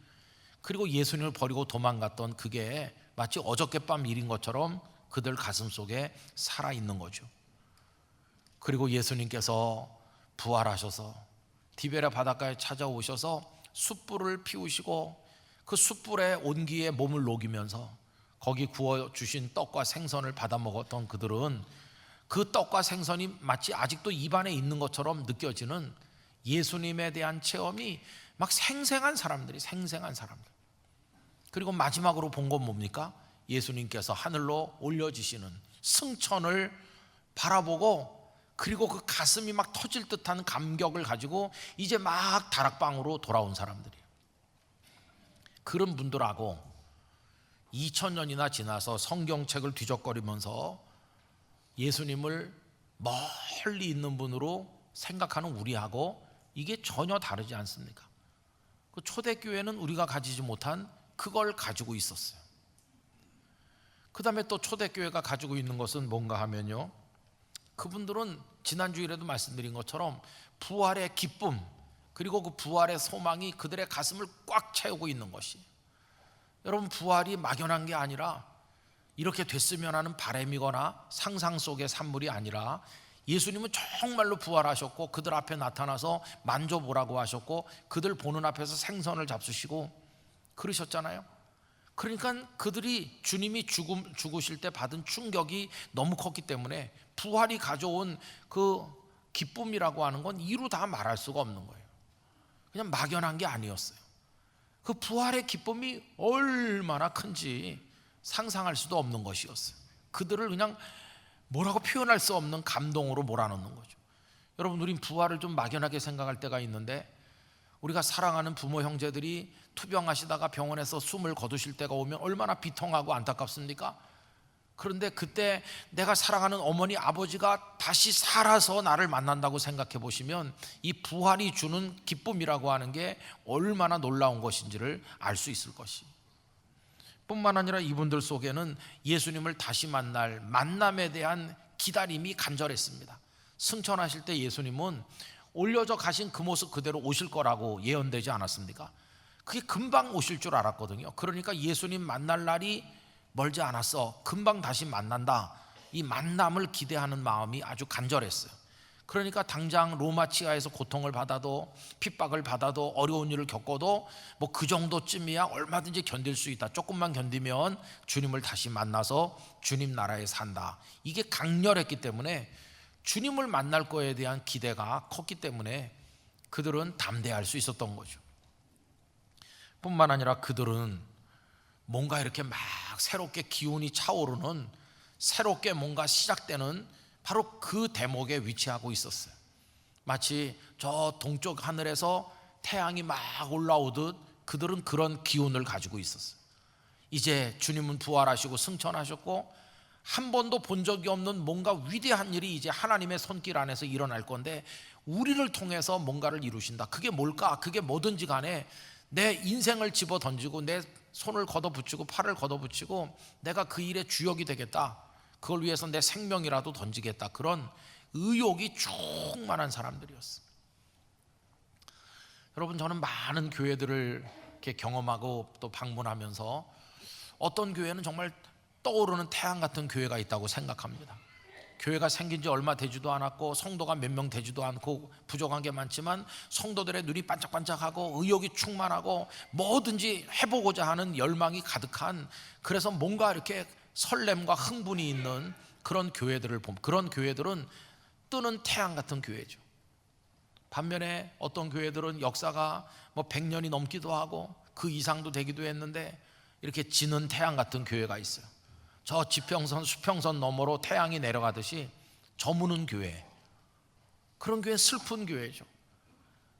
Speaker 2: 그리고 예수님을 버리고 도망갔던 그게 마치 어저께밤 일인 것처럼 그들 가슴 속에 살아있는 거죠. 그리고 예수님께서 부활하셔서 디베랴 바닷가에 찾아오셔서 숯불을 피우시고 그 숯불의 온기에 몸을 녹이면서 거기 구워주신 떡과 생선을 받아 먹었던 그들은 그 떡과 생선이 마치 아직도 입안에 있는 것처럼 느껴지는 예수님에 대한 체험이 막 생생한 사람들. 그리고 마지막으로 본 건 뭡니까? 예수님께서 하늘로 올려지시는 승천을 바라보고, 그리고 그 가슴이 막 터질 듯한 감격을 가지고 이제 막 다락방으로 돌아온 사람들이에요. 그런 분들하고 2000년이나 지나서 성경책을 뒤적거리면서 예수님을 멀리 있는 분으로 생각하는 우리하고 이게 전혀 다르지 않습니까? 그 초대교회는 우리가 가지지 못한 그걸 가지고 있었어요. 그 다음에 또 초대교회가 가지고 있는 것은 뭔가 하면요, 그분들은 지난주일에도 말씀드린 것처럼 부활의 기쁨, 그리고 그 부활의 소망이 그들의 가슴을 꽉 채우고 있는 것이, 여러분, 부활이 막연한 게 아니라 이렇게 됐으면 하는 바람이거나 상상 속의 산물이 아니라 예수님은 정말로 부활하셨고 그들 앞에 나타나서 만져보라고 하셨고 그들 보는 앞에서 생선을 잡수시고 그러셨잖아요. 그러니까 그들이 주님이 죽으실 때 받은 충격이 너무 컸기 때문에 부활이 가져온 그 기쁨이라고 하는 건 이루 다 말할 수가 없는 거예요. 그냥 막연한 게 아니었어요. 그 부활의 기쁨이 얼마나 큰지 상상할 수도 없는 것이었어요. 그들을 그냥 뭐라고 표현할 수 없는 감동으로 몰아넣는 거죠. 여러분, 우린 부활을 좀 막연하게 생각할 때가 있는데, 우리가 사랑하는 부모 형제들이 투병하시다가 병원에서 숨을 거두실 때가 오면 얼마나 비통하고 안타깝습니까? 그런데 그때 내가 사랑하는 어머니 아버지가 다시 살아서 나를 만난다고 생각해 보시면 이 부활이 주는 기쁨이라고 하는 게 얼마나 놀라운 것인지를 알 수 있을 것이에요. 뿐만 아니라 이분들 속에는 예수님을 다시 만날 만남에 대한 기다림이 간절했습니다. 승천하실 때 예수님은 올려져 가신 그 모습 그대로 오실 거라고 예언되지 않았습니까? 그게 금방 오실 줄 알았거든요. 그러니까 예수님 만날 날이 멀지 않았어. 금방 다시 만난다. 이 만남을 기대하는 마음이 아주 간절했어요. 그러니까 당장 로마 치하에서 고통을 받아도 핍박을 받아도 어려운 일을 겪어도 뭐 그 정도쯤이야 얼마든지 견딜 수 있다. 조금만 견디면 주님을 다시 만나서 주님 나라에 산다. 이게 강렬했기 때문에 주님을 만날 거에 대한 기대가 컸기 때문에 그들은 담대할 수 있었던 거죠. 뿐만 아니라 그들은 뭔가 이렇게 막 새롭게 기운이 차오르는, 새롭게 뭔가 시작되는 바로 그 대목에 위치하고 있었어요. 마치 저 동쪽 하늘에서 태양이 막 올라오듯 그들은 그런 기운을 가지고 있었어요. 이제 주님은 부활하시고 승천하셨고 한 번도 본 적이 없는 뭔가 위대한 일이 이제 하나님의 손길 안에서 일어날 건데 우리를 통해서 뭔가를 이루신다. 그게 뭘까? 그게 뭐든지 간에 내 인생을 집어 던지고 내 손을 걷어붙이고 팔을 걷어붙이고 내가 그 일의 주역이 되겠다. 그걸 위해서 내 생명이라도 던지겠다. 그런 의욕이 충만한 사람들이었어요. 여러분, 저는 많은 교회들을 이렇게 경험하고 또 방문하면서 어떤 교회는 정말 떠오르는 태양 같은 교회가 있다고 생각합니다. 교회가 생긴 지 얼마 되지도 않았고 성도가 몇 명 되지도 않고 부족한 게 많지만 성도들의 눈이 반짝반짝하고 의욕이 충만하고 뭐든지 해보고자 하는 열망이 가득한, 그래서 뭔가 이렇게 설렘과 흥분이 있는 그런 교회들을 보면 그런 교회들은 뜨는 태양 같은 교회죠. 반면에 어떤 교회들은 역사가 뭐 100년이 넘기도 하고 그 이상도 되기도 했는데 이렇게 지는 태양 같은 교회가 있어요. 저 지평선 수평선 너머로 태양이 내려가듯이 저무는 교회, 그런 교회는 슬픈 교회죠.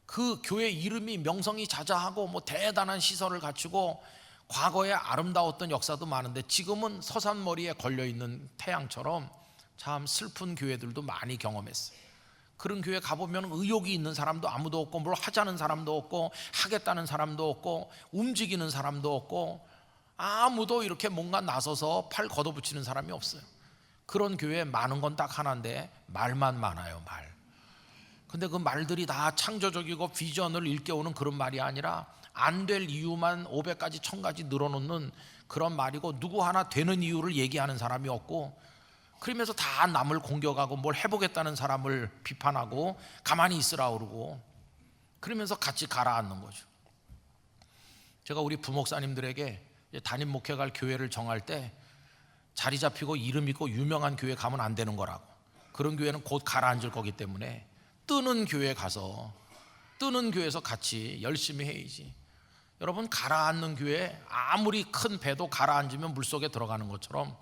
Speaker 2: 그 교회 이름이 명성이 자자하고 뭐 대단한 시설을 갖추고 과거에 아름다웠던 역사도 많은데 지금은 서산머리에 걸려있는 태양처럼 참 슬픈 교회들도 많이 경험했어요. 그런 교회 가보면 의욕이 있는 사람도 아무도 없고 뭘 하자는 사람도 없고 하겠다는 사람도 없고 움직이는 사람도 없고 아무도 이렇게 뭔가 나서서 팔 걷어붙이는 사람이 없어요. 그런 교회 많은 건 딱 하나인데 말만 많아요. 말. 근데 그 말들이 다 창조적이고 비전을 일깨우는 그런 말이 아니라 안 될 이유만 500가지 1000가지 늘어놓는 그런 말이고 누구 하나 되는 이유를 얘기하는 사람이 없고 그러면서 다 남을 공격하고 뭘 해보겠다는 사람을 비판하고 가만히 있으라 그러고 그러면서 같이 가라앉는 거죠. 제가 우리 부목사님들에게 담임 목회 갈 교회를 정할 때 자리 잡히고 이름 있고 유명한 교회 가면 안 되는 거라고. 그런 교회는 곧 가라앉을 거기 때문에 뜨는 교회 가서 뜨는 교회에서 같이 열심히 해야지. 여러분, 가라앉는 교회 아무리 큰 배도 가라앉으면 물속에 들어가는 것처럼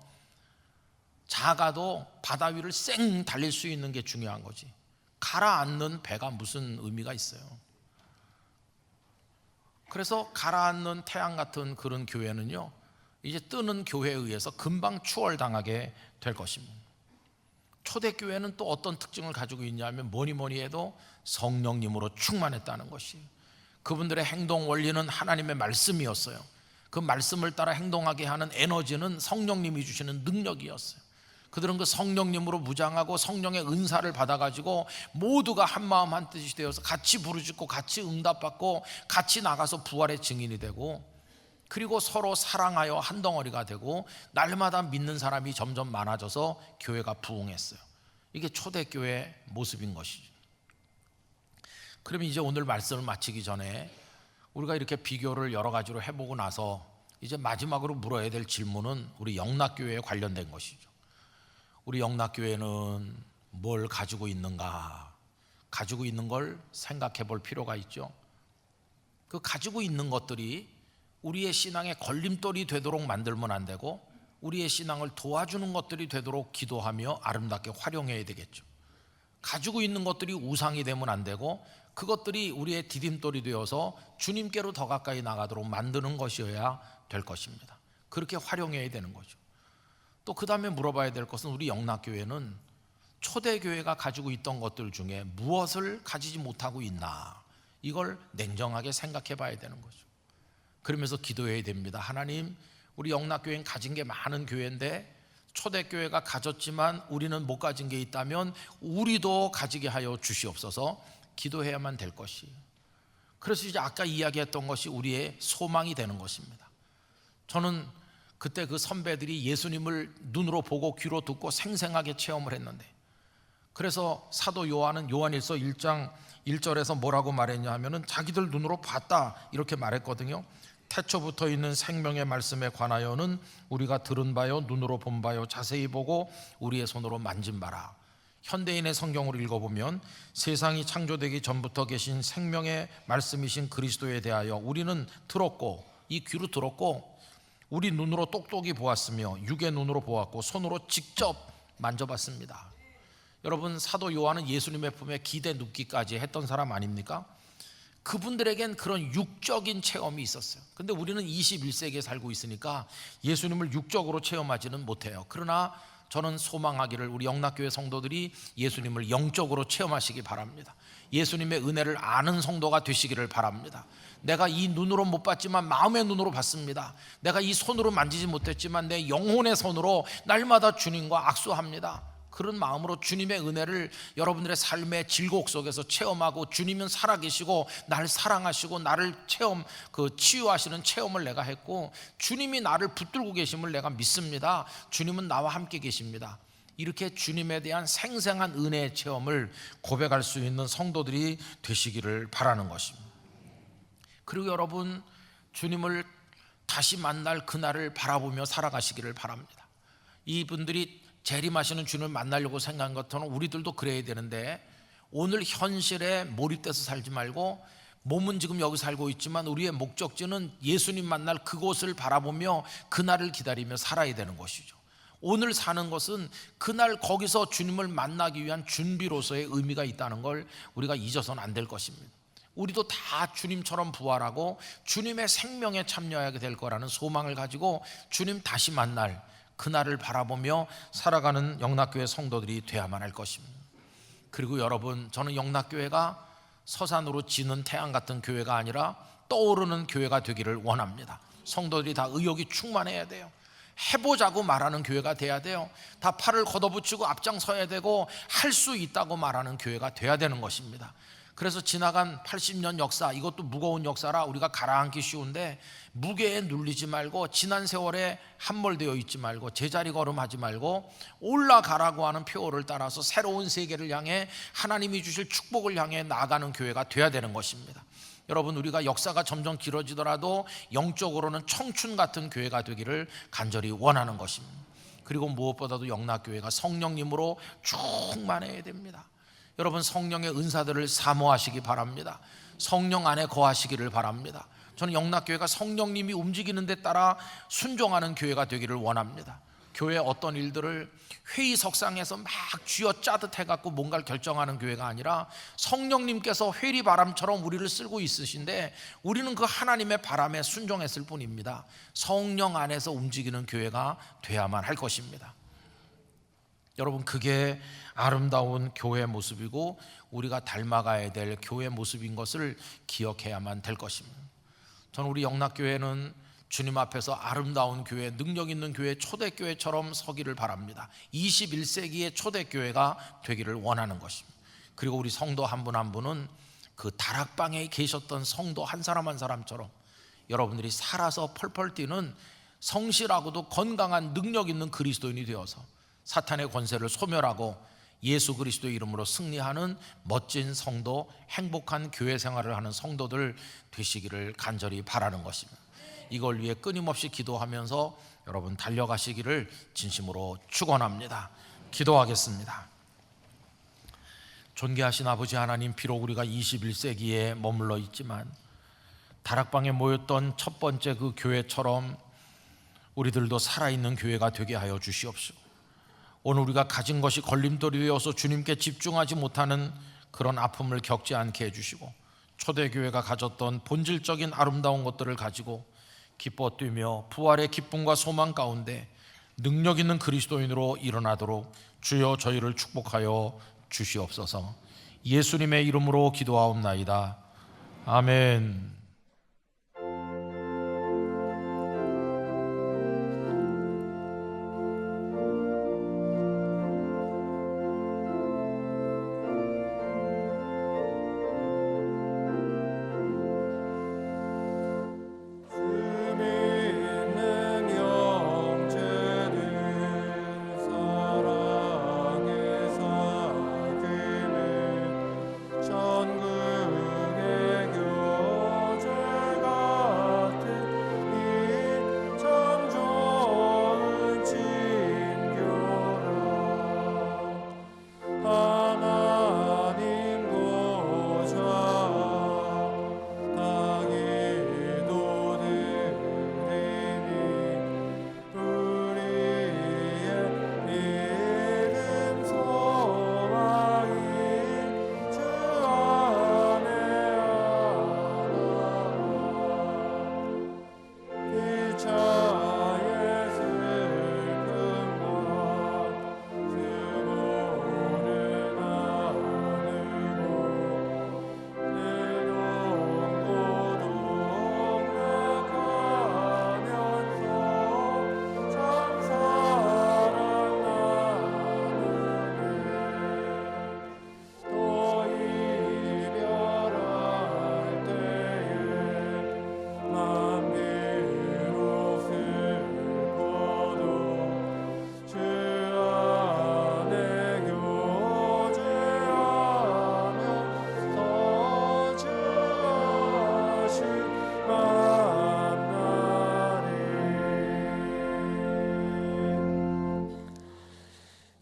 Speaker 2: 작아도 바다 위를 쌩 달릴 수 있는 게 중요한 거지. 가라앉는 배가 무슨 의미가 있어요. 그래서 가라앉는 태양 같은 그런 교회는요 이제 뜨는 교회에 의해서 금방 추월당하게 될 것입니다. 초대교회는 또 어떤 특징을 가지고 있냐면 뭐니 해도 성령님으로 충만했다는 것이, 그분들의 행동 원리는 하나님의 말씀이었어요. 그 말씀을 따라 행동하게 하는 에너지는 성령님이 주시는 능력이었어요. 그들은 그 성령님으로 무장하고 성령의 은사를 받아가지고 모두가 한마음 한뜻이 되어서 같이 부르짖고 같이 응답받고 같이 나가서 부활의 증인이 되고 그리고 서로 사랑하여 한 덩어리가 되고 날마다 믿는 사람이 점점 많아져서 교회가 부흥했어요. 이게 초대교회의 모습인 것이죠. 그러면 이제 오늘 말씀을 마치기 전에 우리가 이렇게 비교를 여러 가지로 해보고 나서 이제 마지막으로 물어야 될 질문은 우리 영락교회에 관련된 것이죠. 우리 영락교회는 뭘 가지고 있는가? 가지고 있는 걸 생각해 볼 필요가 있죠. 그 가지고 있는 것들이 우리의 신앙의 걸림돌이 되도록 만들면 안 되고 우리의 신앙을 도와주는 것들이 되도록 기도하며 아름답게 활용해야 되겠죠. 가지고 있는 것들이 우상이 되면 안 되고 그것들이 우리의 디딤돌이 되어서 주님께로 더 가까이 나가도록 만드는 것이어야 될 것입니다. 그렇게 활용해야 되는 거죠. 또 그 다음에 물어봐야 될 것은 우리 영락교회는 초대교회가 가지고 있던 것들 중에 무엇을 가지지 못하고 있나, 이걸 냉정하게 생각해 봐야 되는 거죠. 그러면서 기도해야 됩니다. 하나님, 우리 영락교회는 가진 게 많은 교회인데 초대교회가 가졌지만 우리는 못 가진 게 있다면 우리도 가지게 하여 주시옵소서. 기도해야만 될 것이. 그래서 이제 아까 이야기했던 것이 우리의 소망이 되는 것입니다. 저는 그때 그 선배들이 예수님을 눈으로 보고 귀로 듣고 생생하게 체험을 했는데, 그래서 사도 요한은 요한일서 1장 1절에서 뭐라고 말했냐 하면은 자기들 눈으로 봤다 이렇게 말했거든요. 태초부터 있는 생명의 말씀에 관하여는 우리가 들은 바요 눈으로 본 바요 자세히 보고 우리의 손으로 만진 바라. 현대인의 성경으로 읽어보면 세상이 창조되기 전부터 계신 생명의 말씀이신 그리스도에 대하여 우리는 들었고, 이 귀로 들었고, 우리 눈으로 똑똑히 보았으며 육의 눈으로 보았고 손으로 직접 만져봤습니다. 여러분, 사도 요한은 예수님의 품에 기대 눕기까지 했던 사람 아닙니까? 그분들에겐 그런 육적인 체험이 있었어요. 근데 우리는 21세기에 살고 있으니까 예수님을 육적으로 체험하지는 못해요. 그러나 저는 소망하기를 우리 영락교회 성도들이 예수님을 영적으로 체험하시기 바랍니다. 예수님의 은혜를 아는 성도가 되시기를 바랍니다. 내가 이 눈으로 못 봤지만 마음의 눈으로 봤습니다. 내가 이 손으로 만지지 못했지만 내 영혼의 손으로 날마다 주님과 악수합니다. 그런 마음으로 주님의 은혜를 여러분들의 삶의 질곡 속에서 체험하고, 주님은 살아계시고 나를 사랑하시고 나를 치유하시는 체험을 내가 했고, 주님이 나를 붙들고 계심을 내가 믿습니다. 주님은 나와 함께 계십니다. 이렇게 주님에 대한 생생한 은혜의 체험을 고백할 수 있는 성도들이 되시기를 바라는 것입니다. 그리고 여러분, 주님을 다시 만날 그날을 바라보며 살아가시기를 바랍니다. 이분들이 재림하시는 주님을 만나려고 생각한 것처럼 우리들도 그래야 되는데, 오늘 현실에 몰입돼서 살지 말고, 몸은 지금 여기 살고 있지만 우리의 목적지는 예수님 만날 그곳을 바라보며 그날을 기다리며 살아야 되는 것이죠. 오늘 사는 것은 그날 거기서 주님을 만나기 위한 준비로서의 의미가 있다는 걸 우리가 잊어서는 안 될 것입니다. 우리도 다 주님처럼 부활하고 주님의 생명에 참여하게 될 거라는 소망을 가지고 주님 다시 만날 그날을 바라보며 살아가는 영락교회 성도들이 되어야만 할 것입니다. 그리고 여러분, 저는 영락교회가 서산으로 지는 태양 같은 교회가 아니라 떠오르는 교회가 되기를 원합니다. 성도들이 다 의욕이 충만해야 돼요. 해보자고 말하는 교회가 돼야 돼요. 다 팔을 걷어붙이고 앞장서야 되고 할 수 있다고 말하는 교회가 돼야 되는 것입니다. 그래서 지나간 80년 역사, 이것도 무거운 역사라 우리가 가라앉기 쉬운데, 무게에 눌리지 말고 지난 세월에 함몰되어 있지 말고 제자리 걸음하지 말고 올라가라고 하는 표어를 따라서 새로운 세계를 향해 하나님이 주실 축복을 향해 나아가는 교회가 돼야 되는 것입니다. 여러분, 우리가 역사가 점점 길어지더라도 영적으로는 청춘 같은 교회가 되기를 간절히 원하는 것입니다. 그리고 무엇보다도 영락교회가 성령님으로 충만해야 됩니다. 여러분, 성령의 은사들을 사모하시기 바랍니다. 성령 안에 거하시기를 바랍니다. 저는 영락교회가 성령님이 움직이는 데 따라 순종하는 교회가 되기를 원합니다. 교회 어떤 일들을 회의석상에서 막 쥐어짜듯 해갖고 뭔가를 결정하는 교회가 아니라 성령님께서 회리바람처럼 우리를 쓸고 있으신데 우리는 그 하나님의 바람에 순종했을 뿐입니다. 성령 안에서 움직이는 교회가 돼야만 할 것입니다. 여러분, 그게 아름다운 교회 모습이고 우리가 닮아가야 될 교회 모습인 것을 기억해야만 될 것입니다. 저는 우리 영락교회는 주님 앞에서 아름다운 교회, 능력 있는 교회, 초대교회처럼 서기를 바랍니다. 21세기의 초대교회가 되기를 원하는 것입니다. 그리고 우리 성도 한 분 한 분은 그 다락방에 계셨던 성도 한 사람 한 사람처럼 여러분들이 살아서 펄펄 뛰는 성실하고도 건강한 능력 있는 그리스도인이 되어서 사탄의 권세를 소멸하고 예수 그리스도의 이름으로 승리하는 멋진 성도, 행복한 교회 생활을 하는 성도들 되시기를 간절히 바라는 것입니다. 이걸 위해 끊임없이 기도하면서 여러분 달려가시기를 진심으로 축원합니다. 기도하겠습니다. 존귀하신 아버지 하나님, 비록 우리가 21세기에 머물러 있지만 다락방에 모였던 첫 번째 그 교회처럼 우리들도 살아있는 교회가 되게 하여 주시옵시고, 오늘 우리가 가진 것이 걸림돌이 되어서 주님께 집중하지 못하는 그런 아픔을 겪지 않게 해주시고, 초대교회가 가졌던 본질적인 아름다운 것들을 가지고 기뻐 뛰며 부활의 기쁨과 소망 가운데 능력 있는 그리스도인으로 일어나도록 주여 저희를 축복하여 주시옵소서. 예수님의 이름으로 기도하옵나이다. 아멘.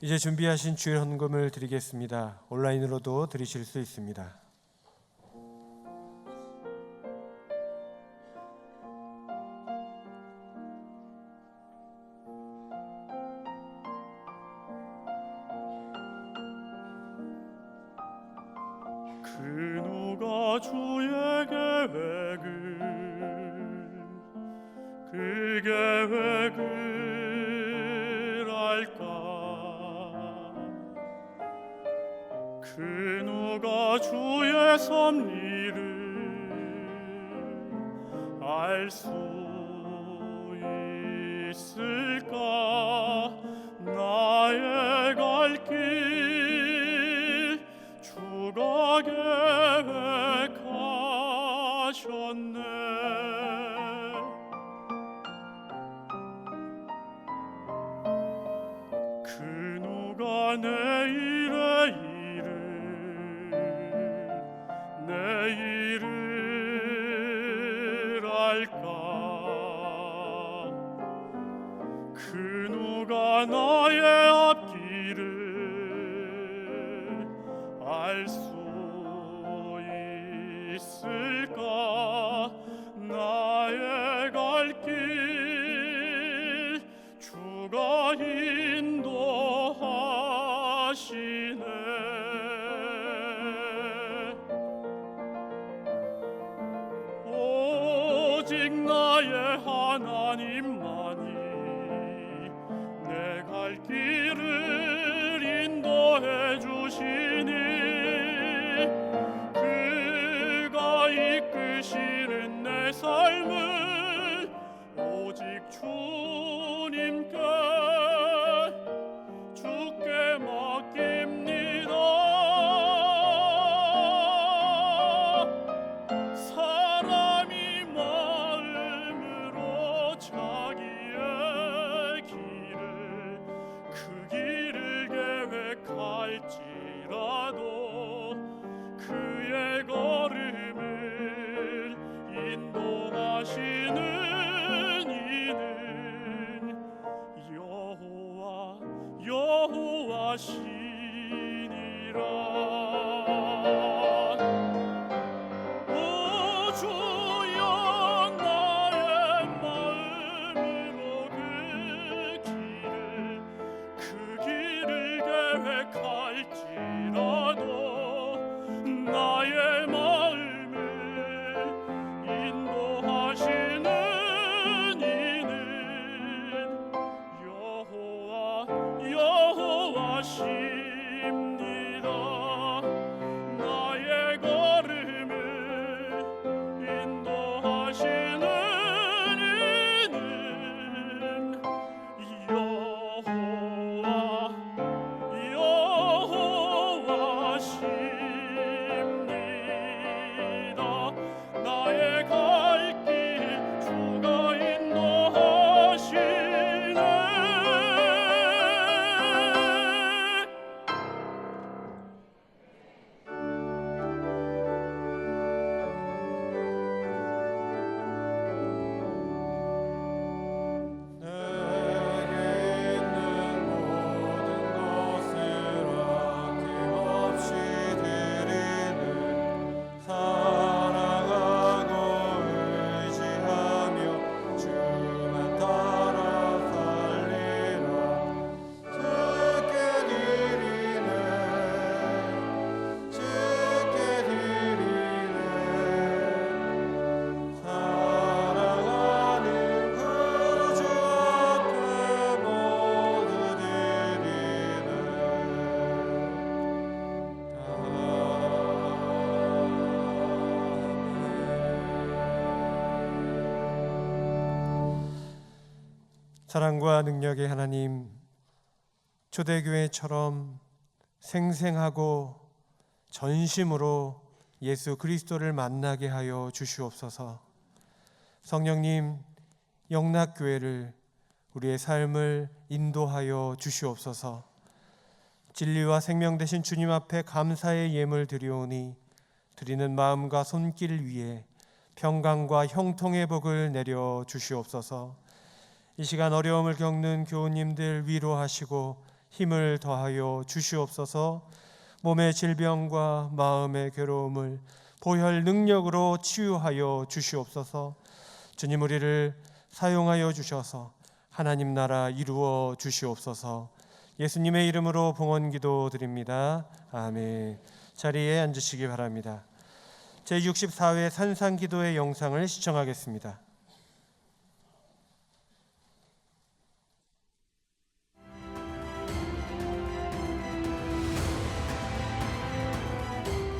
Speaker 6: 이제 준비하신 주일 헌금을 드리겠습니다. 온라인으로도 드리실 수 있습니다.
Speaker 4: 그 누가 주의 계획을 그 계획을 알까? 그 누가 주의 섭리를 알 수 있을까? 나의 갈 길 주가 계획하셨네. 그 누가 내 일을 알까? 그 누가 나의 앞길을 알 수 있을까? 나의 갈 길 주가 인도하시네. 오직 나의 하나님만이 내 갈 길을 인도해 주시니 그가 이끄시는 내 삶을 오직 주님께 주께 맡깁니다. 사람이 마을 이는 여호와시니라. 나의 마음을 인도하시는 이는 여호와십니다. 나의 걸음을 인도하시는 이는 여호와십니다. 나의 갈 길 주가 인도하시네.
Speaker 6: 내게 있는 모든 것을 아낌없이 드리는 사랑하고 의지하며 주만 따라 살리라. 주께 드리네 사랑하는 구주 앞에 모두 드리네. 사랑과 능력의 하나님, 초대교회처럼 생생하고 전심으로 예수 그리스도를 만나게 하여 주시옵소서. 성령님, 영락교회를 우리의 삶을 인도하여 주시옵소서. 진리와 생명 되신 주님 앞에 감사의 예물 드리오니 드리는 마음과 손길 위에 평강과 형통의 복을 내려 주시옵소서. 이 시간 어려움을 겪는 교우님들 위로하시고 힘을 더하여 주시옵소서. 몸의 질병과 마음의 괴로움을 보혈 능력으로 치유하여 주시옵소서. 주님, 우리를 사용하여 주셔서 하나님 나라 이루어 주시옵소서. 예수님의 이름으로 봉헌기도 드립니다. 아멘. 자리에 앉으시기 바랍니다. 제64회 산상기도의 영상을 시청하겠습니다.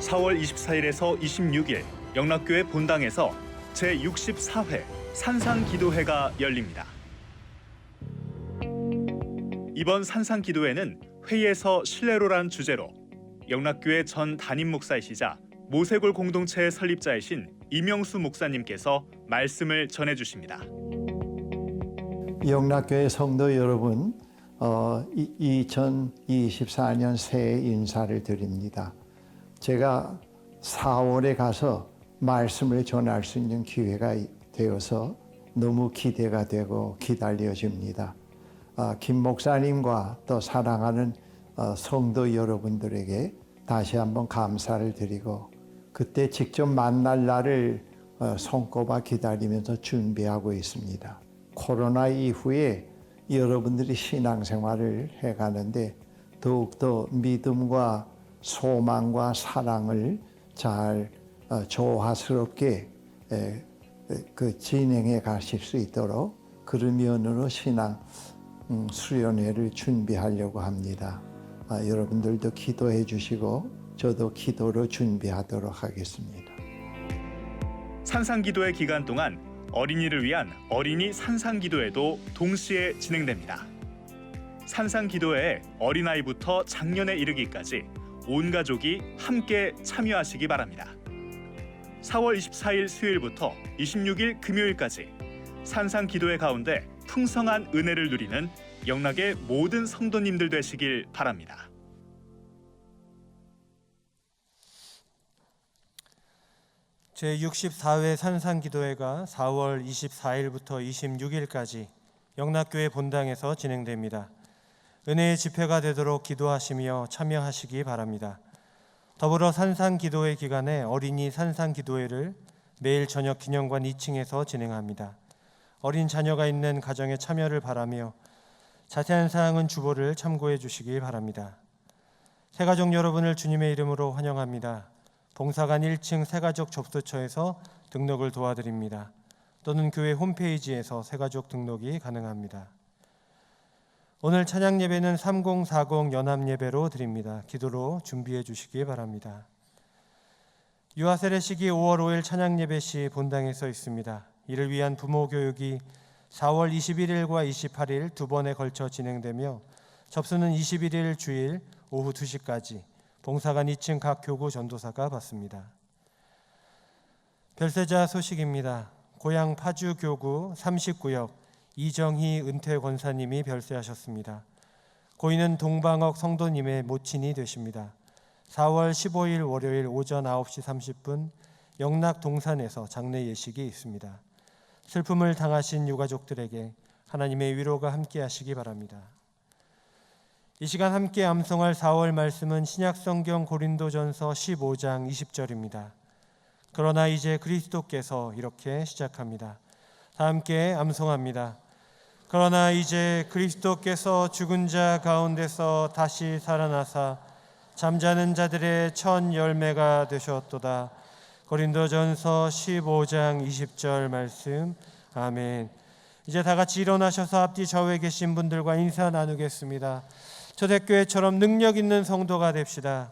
Speaker 7: (4월 24일에서 26일) 영락교회 본당에서 제64회 산상기도회가 열립니다. 이번 산상기도회는 회의에서 실례로란 주제로 영락교회 전 담임 목사이시자 모세골 공동체의 설립자이신 이명수 목사님께서 말씀을 전해주십니다.
Speaker 8: 영락교회 성도 여러분, 2024년 새해 인사를 드립니다. 제가 4월에 가서 말씀을 전할 수 있는 기회가 되어서 너무 기대가 되고 기다려집니다. 김 목사님과 또 사랑하는 성도 여러분들에게 다시 한번 감사를 드리고 그때 직접 만날 날을 손꼽아 기다리면서 준비하고 있습니다. 코로나 이후에 여러분들이 신앙생활을 해가는데 더욱더 믿음과 소망과 사랑을 잘 조화스럽게 진행해 가실 수 있도록 그런 면으로 신앙 수련회를 준비하려고 합니다. 여러분들도 기도해 주시고 저도 기도로 준비하도록 하겠습니다.
Speaker 7: 산상기도회 기간 동안 어린이를 위한 어린이 산상기도회도 동시에 진행됩니다. 산상기도회에 어린아이부터 장년에 이르기까지 온 가족이 함께 참여하시기 바랍니다. 4월 24일 수요일부터 26일 금요일까지 산상기도회 가운데 풍성한 은혜를 누리는 영락의 모든 성도님들 되시길 바랍니다.
Speaker 6: 제64회 산상기도회가 4월 24일부터 26일까지 영락교회 본당에서 진행됩니다. 은혜의 집회가 되도록 기도하시며 참여하시기 바랍니다. 더불어 산상기도회 기간에 어린이 산상기도회를 매일 저녁 기념관 2층에서 진행합니다. 어린 자녀가 있는 가정의 참여를 바라며 자세한 사항은 주보를 참고해 주시기 바랍니다. 새가족 여러분을 주님의 이름으로 환영합니다. 봉사관 1층 새가족 접수처에서 등록을 도와드립니다. 또는 교회 홈페이지에서 새가족 등록이 가능합니다. 오늘 찬양 예배는 3040 연합 예배로 드립니다. 기도로 준비해 주시기 바랍니다. 유아 세례식이 5월 5일 찬양 예배 시 본당에 서 있습니다. 이를 위한 부모 교육이 4월 21일과 28일 두 번에 걸쳐 진행되며 접수는 21일 주일 오후 2시까지 봉사관 2층 각 교구 전도사가 받습니다. 별세자 소식입니다. 고향 파주 교구 39역 이정희 은퇴 권사님이 별세하셨습니다. 고인은 동방억 성도님의 모친이 되십니다. 4월 15일 월요일 오전 9시 30분 영락 동산에서 장례 예식이 있습니다. 슬픔을 당하신 유가족들에게 하나님의 위로가 함께하시기 바랍니다. 이 시간 함께 암송할 4월 말씀은 신약성경 고린도전서 15장 20절입니다. 그러나 이제 그리스도께서 이렇게 시작합니다. 다 함께 암송합니다. 그러나 이제 그리스도께서 죽은 자 가운데서 다시 살아나사 잠자는 자들의 첫 열매가 되셨도다. 고린도전서 15장 20절 말씀. 아멘. 이제 다 같이 일어나셔서 앞뒤 좌우에 계신 분들과 인사 나누겠습니다. 초대교회처럼 능력 있는 성도가 됩시다.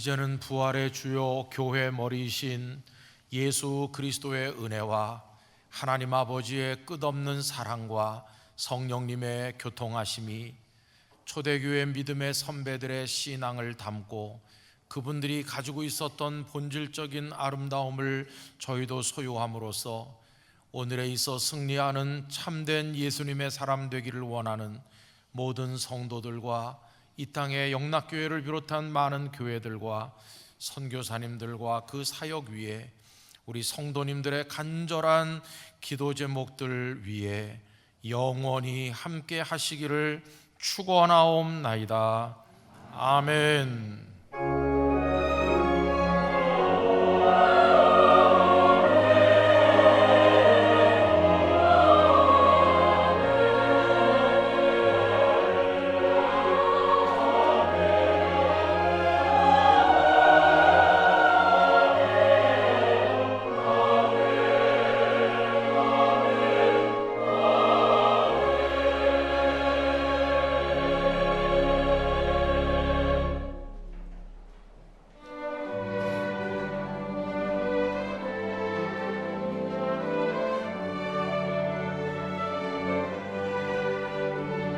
Speaker 2: 이제는 부활의 주요 교회 머리이신 예수 그리스도의 은혜와 하나님 아버지의 끝없는 사랑과 성령님의 교통하심이 초대교회 믿음의 선배들의 신앙을 담고 그분들이 가지고 있었던 본질적인 아름다움을 저희도 소유함으로써 오늘에 있어 승리하는 참된 예수님의 사람 되기를 원하는 모든 성도들과 이 땅의 영락교회를 비롯한 많은 교회들과 선교사님들과 그 사역 위에 우리 성도님들의 간절한 기도 제목들 위에 영원히 함께 하시기를 축원하옵나이다. 아멘.